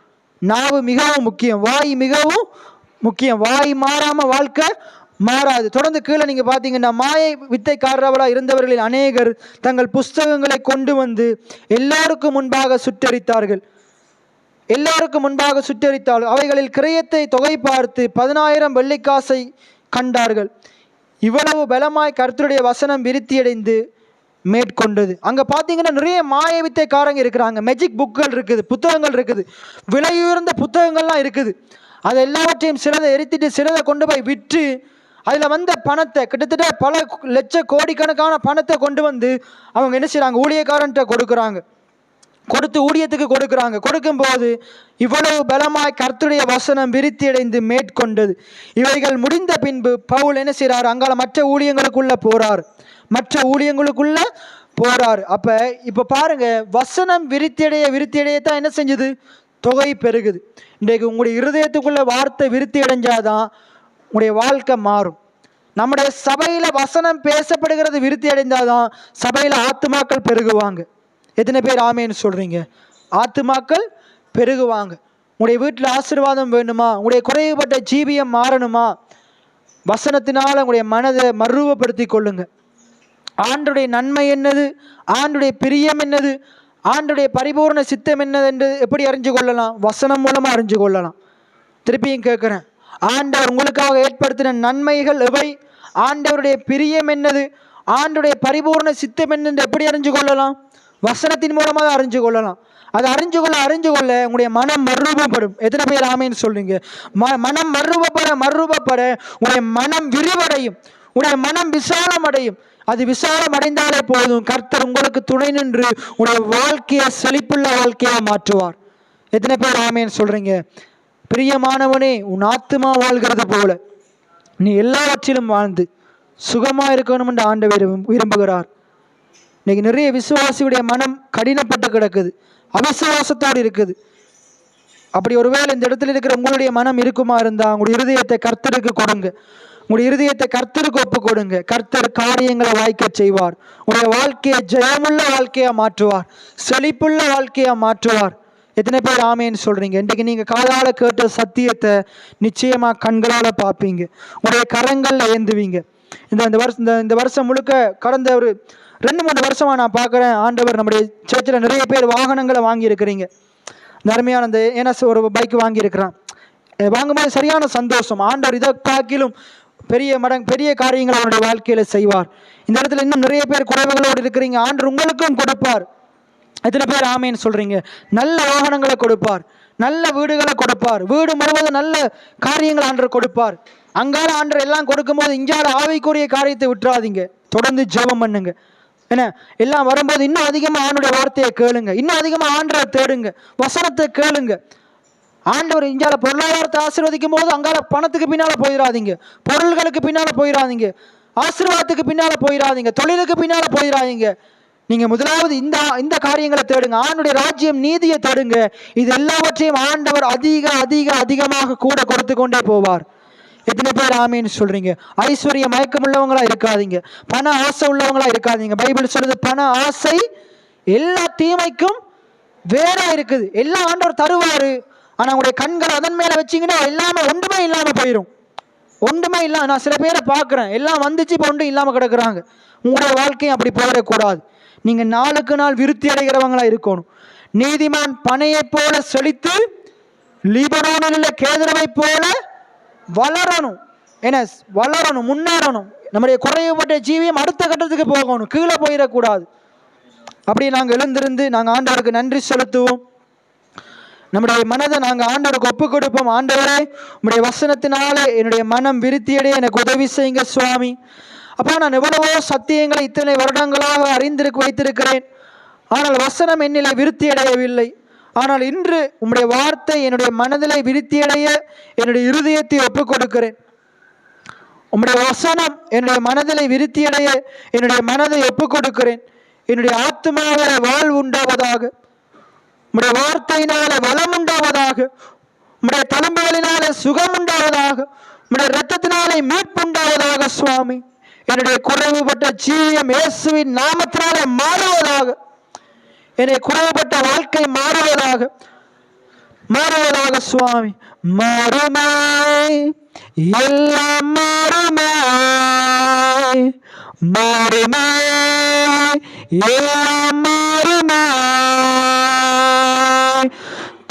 நாவு மிகவும் முக்கியம், வாய் மிகவும் முக்கியம். வாய் மாறாமல் வாழ்க்கை மாறாது. தொடர்ந்து கீழே நீங்கள் பார்த்தீங்கன்னா, மாயை வித்தைக்காரர்களாக இருந்தவர்களில் அநேகர் தங்கள் புஸ்தகங்களை கொண்டு வந்து எல்லோருக்கும் முன்பாக சுட்டரித்தார்கள். அவைகளில் கிரயத்தை தொகை பார்த்து 10,000 வெள்ளிக்காசை கண்டார்கள். இவ்வளவு பலமாய் கர்த்தருடைய வசனம் விருத்தியடைந்து மேற்கொண்டது. அங்கே பார்த்தீங்கன்னா நிறைய மாய வித்தைக்காரங்க இருக்கிறாங்க. மேஜிக் புக்குகள் இருக்குது, புத்தகங்கள் இருக்குது, விலையுயர்ந்த புத்தகங்கள்லாம் இருக்குது. அது எல்லாவற்றையும் சிலதை எரித்திட்டு சிலதை கொண்டு போய் விற்று அதில் வந்த பணத்தை, கிட்டத்தட்ட பல லட்ச கோடிக்கணக்கான பணத்தை கொண்டு வந்து அவங்க என்ன செய்கிறாங்க, ஊழியக்காரன்ட்ட கொடுக்குறாங்க. கொடுத்து ஊழியத்துக்கு கொடுக்குறாங்க. கொடுக்கும்போது இவ்வளவு பலமாய் கர்த்தருடைய வசனம் விருத்தியடைந்து மேற்கொண்டது. இவைகள் முடிந்த பின்பு பவுல் என்ன செய்கிறார், அங்கால மற்ற ஊழியங்களுக்குள்ள போறார். அப்போ இப்போ பாருங்க, வசனம் விருத்தியடையத்தான் என்ன செஞ்சது, தொகை பெருகுது. இன்றைக்கு உங்களுடைய இருதயத்துக்குள்ள வார்த்தை விருத்தி அடைஞ்சாதான் உங்களுடைய வாழ்க்கை மாறும். நம்முடைய சபையில் வசனம் பேசப்படுகிறது விருத்தி அடைந்தாதான் சபையில் ஆத்துமாக்கள் பெருகுவாங்க. எத்தனை பேர் ஆமேன்னு சொல்கிறீங்க? ஆத்துமாக்கள் பெருகுவாங்க. உங்களுடைய வீட்டில் ஆசீர்வாதம் வேணுமா, உங்களுடைய குறைவுபட்ட ஜீவியம் மாறணுமா, வசனத்தினால் உங்களுடைய மனதை மறுரூபப்படுத்தி கொள்ளுங்க. ஆண்டுடைய நன்மை என்னது, ஆண்டுடைய பிரியம் என்னது, ஆண்டுடைய பரிபூர்ண சித்தம் என்னது என்று எப்படி அறிஞ்சு கொள்ளலாம்? வசனம் மூலமாக அறிஞ்சு கொள்ளலாம். திருப்பியும் கேட்குறேன், ஆண்டவர் உங்களுக்காக ஏற்படுத்தின நன்மைகள் எவை, ஆண்டவருடைய பிரியம் என்னது, ஆண்டுடைய பரிபூர்ண சித்தம் என்னென்று எப்படி அறிஞ்சு கொள்ளலாம்? வசனத்தின் மூலமாக அறிஞ்சு கொள்ளலாம். அதை அறிஞ்சு கொள்ள உங்களுடைய மனம் மறுரூபப்படும். எத்தனை பேர் ஆமேன்னு சொல்றீங்க? மனம் மறுரூபப்பட உங்களுடைய மனம் விரிவடையும், உங்களுடைய மனம் விசாலம் அடையும். அது விசாலம் அடைந்தாலே போதும், கர்த்தர் உங்களுக்கு துணை நின்று உங்களுடைய வாழ்க்கையை செழிப்புள்ள வாழ்க்கையாக மாற்றுவார். எத்தனை பேர் ஆமேன்னு சொல்றீங்க? பிரியமானவனே, உன் ஆத்துமா வாழ்கிறது போல நீ எல்லாவற்றிலும் வாழ்ந்து சுகமா இருக்கணும் என்று ஆண்டவர் விரும்புகிறார். இன்னைக்கு நிறைய விசுவாசியுடைய மனம் கடினப்பட்டு கிடக்குது, அவிசுவாசத்தோடு இருக்குது. அப்படி ஒருவேளை இந்த இடத்துல இருக்கிற உங்களுடைய மனம் இருக்குமா இருந்தா, உங்களுடைய இருதயத்தை கர்த்தருக்கு கொடுங்க. உங்களுடைய இருதயத்தை கர்த்தருக்கு ஒப்பு கொடுங்க. கர்த்தர் காரியங்களை வாய்க்க செய்வார். உங்களுடைய வாழ்க்கையை ஜெயமுள்ள வாழ்க்கையா மாற்றுவார், செழிப்புள்ள வாழ்க்கையா மாற்றுவார். எத்தனை பேர் ஆமேன்னு சொல்றீங்க? இன்றைக்கு நீங்க காதால கேட்ட சத்தியத்தை நிச்சயமா கண்களால பார்ப்பீங்க, உங்களுடைய கரங்கள்ல ஏந்துவீங்க. இந்த வருஷம் முழுக்க கடந்த ஒரு 2-3 வருஷமா நான் பார்க்குறேன், ஆண்டவர் நம்முடைய சர்ச்சில் நிறைய பேர் வாகனங்களை வாங்கி இருக்கிறீங்க. தர்மையான அந்த ஏனஸ் ஒரு பைக் வாங்கியிருக்கிறான். வாங்கும்போது சரியான சந்தோஷம். ஆண்டவர் இதை காக்கிலும் பெரிய காரியங்களை அவருடைய வாழ்க்கையில செய்வார். இந்த இடத்துல இன்னும் நிறைய பேர் குறைவுகளோடு இருக்கிறீங்க, ஆண்டவர் உங்களுக்கும் கொடுப்பார். எத்தனை பேர் ஆமேன்னு சொல்றீங்க? நல்ல வாகனங்களை கொடுப்பார், நல்ல வீடுகளை கொடுப்பார், வீடு முழுவதும் நல்ல காரியங்களை ஆண்டவர் கொடுப்பார். அங்கால ஆண்டவர் எல்லாம் கொடுக்கும்போது இங்கால ஆவிக்குரிய காரியத்தை விட்டுறாதீங்க. தொடர்ந்து ஜெபம் பண்ணுங்க. என்ன எல்லாம் வரும்போது இன்னும் அதிகமாக ஆண்டவருடைய வார்த்தையை கேளுங்க, இன்னும் அதிகமாக ஆண்டவரை தேடுங்க, வசனத்தை கேளுங்க. ஆண்டவர் இங்கால பொருளாதாரத்தை ஆசீர்வதிக்கும் போது அங்கால பணத்துக்கு பின்னால போயிடாதீங்க, பொருள்களுக்கு பின்னால போயிடாதீங்க, ஆசீர்வாதத்துக்கு பின்னால போயிடாதீங்க, தொழிலுக்கு பின்னால போயிடாதீங்க. நீங்க முதலாவது இந்த காரியங்களை தேடுங்க. ஆண்டவருடைய ராஜ்யம், நீதியை தேடுங்க. இது எல்லாவற்றையும் ஆண்டவர் அதிகமாக கூட கொடுத்து கொண்டே போவார். எத்தனை பேர் ஆமேன்னு சொல்றீங்க? ஐஸ்வர்ய மயக்கம் உள்ளவங்களா இருக்காதீங்க, பண ஆசை உள்ளவங்களா இருக்காதீங்க. பைபிள் சொல்றது பண ஆசை எல்லா தீமைக்கும் வேறா இருக்குது. எல்லாம் ஆண்டவர் தருவாரு, ஆனா உங்களுடைய கண்கள் அதன் மேல வச்சீங்கன்னா எல்லாமே ஒன்றுமே இல்லாம போயிடும். ஒன்றுமே இல்லாம நான் சில பேரை பார்க்குறேன், எல்லாம் வந்துச்சு இப்போ ஒன்றும் இல்லாம கிடக்குறாங்க. உங்களுடைய வாழ்க்கையும் அப்படி போயிடக்கூடாது. நீங்க நாளுக்கு நாள் விருத்தி அடைகிறவங்களா இருக்கணும். நீதிமான் பனையை போல செழித்து லீபனோனில் உள்ள கேதுருவை போல வளரணும். என்ன வளரணும், முன்னேறணும். நம்முடைய குறைவுபட்ட ஜீவியம் அடுத்த கட்டத்துக்கு போகணும், கீழே போயிடக்கூடாது. அப்படி நாங்கள் எழுந்திருந்து நாங்கள் ஆண்டவருக்கு நன்றி செலுத்துவோம். நம்முடைய மனதை நாங்கள் ஆண்டவருக்கு ஒப்பு கொடுப்போம். ஆண்டவரே, உங்களுடைய வசனத்தினால என்னுடைய மனம் விருத்தியடைய எனக்கு உதவி செய்யுங்க சுவாமி. அப்போ நான் எவ்வளவோ சத்தியங்களை இத்தனை வருடங்களாக வைத்திருக்கிறேன், ஆனால் வசனம் என்னிலே விருத்தி அடையவில்லை. ஆனால் இன்று உம்முடைய வார்த்தை என்னுடைய மனதிலே விருத்தியடைய என்னுடைய இருதயத்தை ஒப்புக் கொடுக்கிறேன். உம்முடைய வசனம் என்னுடைய மனதிலே விருத்தியடைய என்னுடைய மனதை ஒப்புக் கொடுக்கிறேன். என்னுடைய ஆத்மாவில வாழ்வு உண்டாவதாக, உம்முடைய வார்த்தையினால வளம் உண்டாவதாக, உம்முடைய தழும்புகளினாலே சுகம் உண்டாவதாக, உம்முடைய இரத்தத்தினாலே மீட்புண்டாவதாக. சுவாமி, என்னுடைய குறைவுபட்ட ஜீவியம் இயேசுவின் நாமத்தினாலே மாறுவதாக. என்னுடைய குறைவுபட்ட வாழ்க்கை மாறுவதாக மாறுவதாக. சுவாமி, மாறுமாய் எல்லாம் மாறுமாய், மாறுமாய் எல்லாம் மாறுமாய்,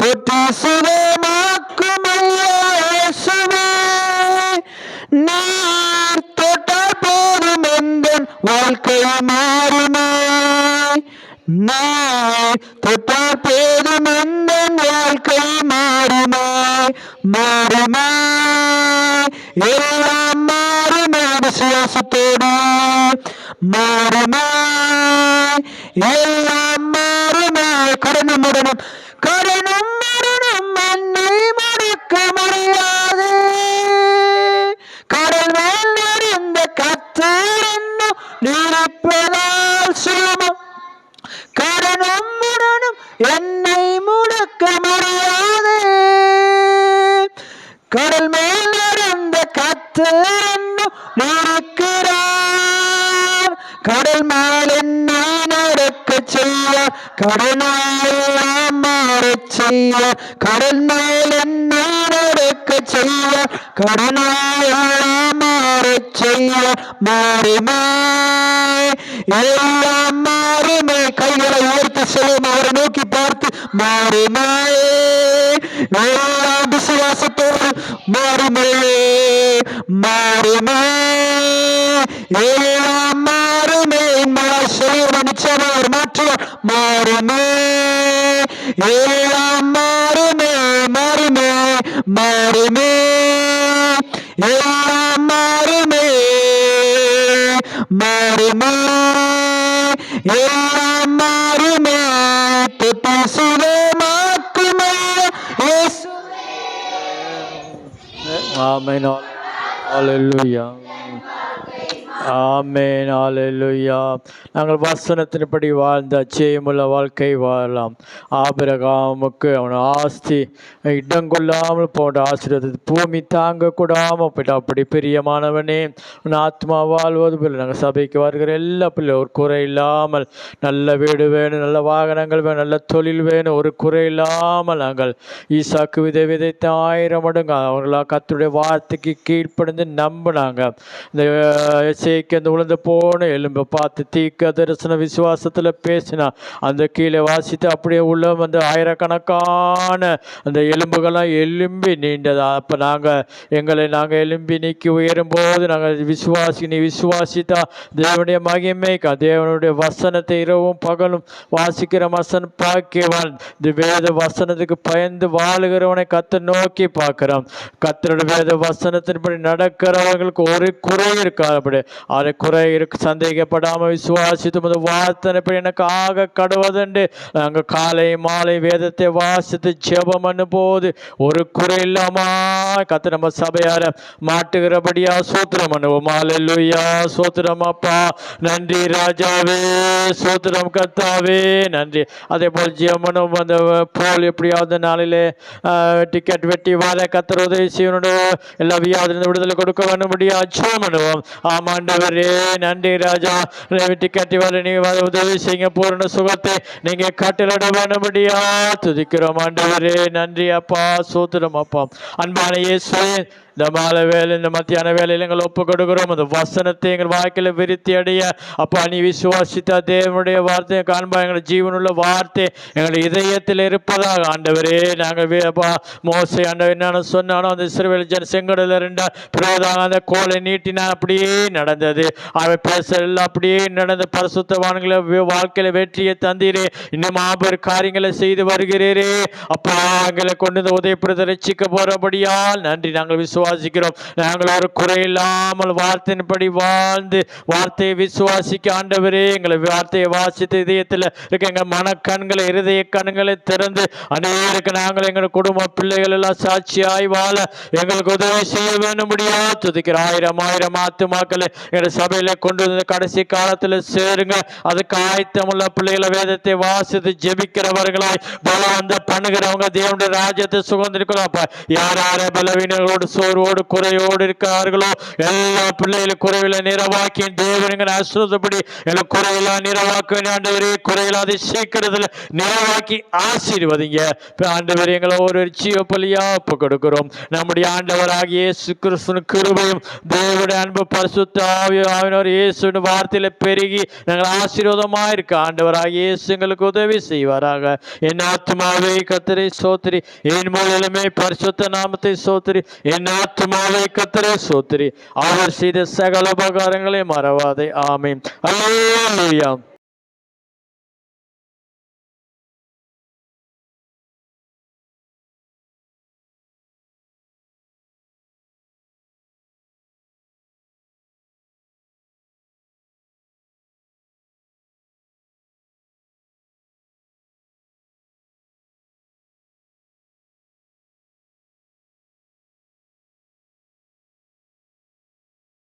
தொட்டு சுகமாக்கும் இயேசுவே, நீர் தொட்டால் போதும் எந்தன் வாழ்க்கை மாறுமாய், நீர் தொட்டால் போதும் எந்தன் வாழ்க்கை மாறுமாய், மாறுமாய் எல்லாம் மாறுமாய். விசுவாசத்தோடு மாறுமாய் எல்லாம் மாறுமாய். கடனும் உடனும் கடனும் மரணம் என்னை முடக்க முடியாது, கடல் மேல் நிறைந்த கர்த்தர் என்னும் நினைப்பதால் சுலபம், கடனும் உடனும் என்னை முடக்க முடியாது, கடல் மேல் நிறைந்த கர்த்தர் என்னும் இருக்கிறார், கடல் மேல் என்னை நடக்க செய்வார், கடனாயெல்லாம் மாறச் செய்வார், கடல் மேல் என்னை நடக்க செய்வார், கடனாயெல்லாம் மாறச் செய்வார். மாறுமாய் எல்லாம் மாறுமே. கைகளை உயர்த்தி செல்லும் அவரை நோக்கி பார்த்து மாறுமாய் எல்லாம் விசுவாசத்தோடு மாறுமே, மாறுமாய் எல்லாம் மாறுமே. நிச்சயமாக மாற்றுவார். மாறுமே எல்லாம் மாறுமே, மாறுமே மாறுமே எல்லாம் மாறுமே, மாறுமே எல்லாம் மாறுமே. தொட்டு சுகமாக்குமே இயேசுவே. ஆமென். ஹல்லேலூயா. ஆமென். ஹல்லேலூயா. நாங்கள் வசனத்தின்படி வாழ்ந்த அச்சயமுள்ள வாழ்க்கை வாழலாம். ஆபிரகாமுக்கு அவன் ஆஸ்தி இடங்கொள்ளாமல் போன்ற ஆசீர்வாதத்தை பூமி தாங்க கூடாமல் போயிட்டு, அப்படி பிரியமானவனே உன் ஆத்மா வாழ்வது போல நாங்கள் சபைக்கு வருகிற எல்லா பிள்ளை ஒரு குறை இல்லாமல் நல்ல வீடு வேணும், நல்ல வாகனங்கள் வேணும், நல்ல தொழில் வேணும், ஒரு குறை இல்லாமல் நாங்கள் ஈசாக்கு விதைத்த 1000 மடங்கு அவர்களாக கர்த்தருடைய வார்த்தைக்கு கீழ்ப்படிந்து நம்பினாங்க. இந்த அந்த உளுந்து போன எலும்பை பார்த்து தீக்க தரிசன விசுவாசத்தில் பேசினா அந்த கீழே வாசித்து அப்படியே உள்ள வந்து ஆயிரக்கணக்கான அந்த எலும்புகள்லாம் எலும்பி நீண்டதா. அப்போ நாங்கள் எலும்பி நீக்கி உயரும் போது நாங்கள் நீ விசுவாசித்தா தேவனுடைய மகிமைக்கா தேவனுடைய வசனத்தை இரவும் பகலும் வாசிக்கிற வசனம் பாக்கியவான். இந்த வேத வசனத்துக்கு பயந்து வாழுகிறவனை கர்த்தர் நோக்கி பார்க்கிறோம். கர்த்தருடைய வேத வசனத்தின்படி நடக்கிறவங்களுக்கு ஒரு குறை இருக்காது. அப்படி அதை குறை இருக்கு சந்தேகப்படாமல் விசுவாசித்து வார்த்தை எனக்கு ஆக கடுவதுண்டு. நாங்கள் காலை மாலை வேதத்தை வாசித்து ஜெபம் பண்ணும் போது ஒரு குறை இல்லாமா கர்த்தர் நம்ம சபையார மாட்டுகிறபடியா சோத்திரம் பண்ணுவோம். ஹல்லேலூயா. சோத்திரம் அப்பா, நன்றி ராஜாவே, சோத்திரம் கர்த்தாவே, நன்றி. அதே போல் ஜெபம் அந்த போல் எப்படியாவது நாளிலே டிக்கெட் வெட்டி வாழ கர்த்தர் உதவி செய்யணும். எல்லா வியாதிலிருந்து விடுதலை கொடுக்க வேண்டும்படியா ஜெபம் பண்ணுவோம். ஆமாண்டவரே, நன்றி ராஜா. டிக்கெட் வர நீங்க உதவி செய்யுங்க. பூர்ண சுகத்தை நீங்க கட்டளட வேண்டும்படியா துதிக்கிறோம் ஆண்டவரே. நன்றி அப்பா, சோத்திரம் அப்பா. அன்பான இயேசுவே, இந்த மாலை வேலை இந்த மத்தியான வேலையில் எங்கள் ஒப்பு கொடுக்கிறோம். அந்த வசனத்தை எங்கள் வாழ்க்கையில் விருத்தி அடைய அப்பா நீ விசுவாசித்தா தேவனுடைய வார்த்தையை காண்பா. எங்கள் ஜீவனுள்ள வார்த்தை எங்கள் இதயத்தில் இருப்பதாக ஆண்டவரே. நாங்கள் மோசை ஆண்டவர் என்னென்ன சொன்னாலும் அந்த இஸ்ரவேல் செங்கடல இருந்த பிறகுதான் அந்த கோலை நீட்டினான். அப்படியே நடந்தது. அவன் பேசலாம் அப்படியே நடந்த பரிசுத்தவான்களை வாழ்க்கையில வெற்றியை தந்தீரே. இன்னும் மாபெரும் காரியங்களை செய்து வருகிறீரே அப்பா. எங்களை கொண்டு இந்த உதயபுரத்தை ரட்சிக்க போறபடியால் நன்றி. நாங்கள் விசுவாசிக்கிறோம். நாங்கள் ஒரு குறையில்லாமல் வார்த்தையின்படி வாழ்ந்து வார்த்தையை விசுவாசிக்க ஆண்டவரே எங்களை வார்த்தையை வாசித்து இதயத்தில் இருக்க எங்கள் மனக்கண்களை இருதய கண்களை திறந்து அநேருக்கு நாங்கள் எங்கள் குடும்ப பிள்ளைகள் எல்லாம் சாட்சியாய் வாழ எங்களுக்கு உதவி செய்ய வேண்டும்படியா துதிக்கிற ஆயிரம் ஆயிரம் ஆத்துமாக்களை எங்கள் சபையில கொண்டு வந்து கடைசி காலத்தில் சேருங்க. அதுக்கு ஆயத்தமுள்ள பிள்ளைகளை வேதத்தை வாசித்து ஜெபிக்கிறவர்களாய் பலவந்த பண்ணுகிறவங்க தேவனுடைய ராஜ்யத்தை சுதந்திரிக்கலாம். யார் யார பலவீனர்களோடு சோர்வோடு குறையோடு இருக்கிறார்களோ எல்லா பிள்ளைகளும் குறைவில நிறைவாக்கி தேவனுங்களை ஆசீர்வதிப்படி எல்லாம் குறையெல்லாம் நிறைவாக்க ஆண்டவரே, குறையில்லாத சீக்கிரத்தில் நிறைவாக்கி ஆசீர்வதிங்க ஆண்டவரே. எங்களை ஒரு ஜீவ பலியா ஒப்பு கொடுக்கிறோம். நம்முடைய ஆண்டவராகிய இயேசு கிறிஸ்துவின் கிருபையும் தேவனுடைய அன்பு பரிசுத்த ஆவியானவர் இயேசுவின் வார்த்தையில பெருகி நாங்கள் ஆசீர்வாதமா இருக்க ஆண்டவராகிய இயேசு எங்களுக்கு உதவி செய்வாராக. என் ஆத்மாவை கர்த்தரை சோத்திரி, என் மூலமே பரிசுத்த நாமத்தை சோத்திரி. என் ஆத்மாவை கர்த்தரை சோத்திரி, அவர் செய்த சகல உபகாரங்களை மறவாதே. ஆமென். அல்லேலூயா.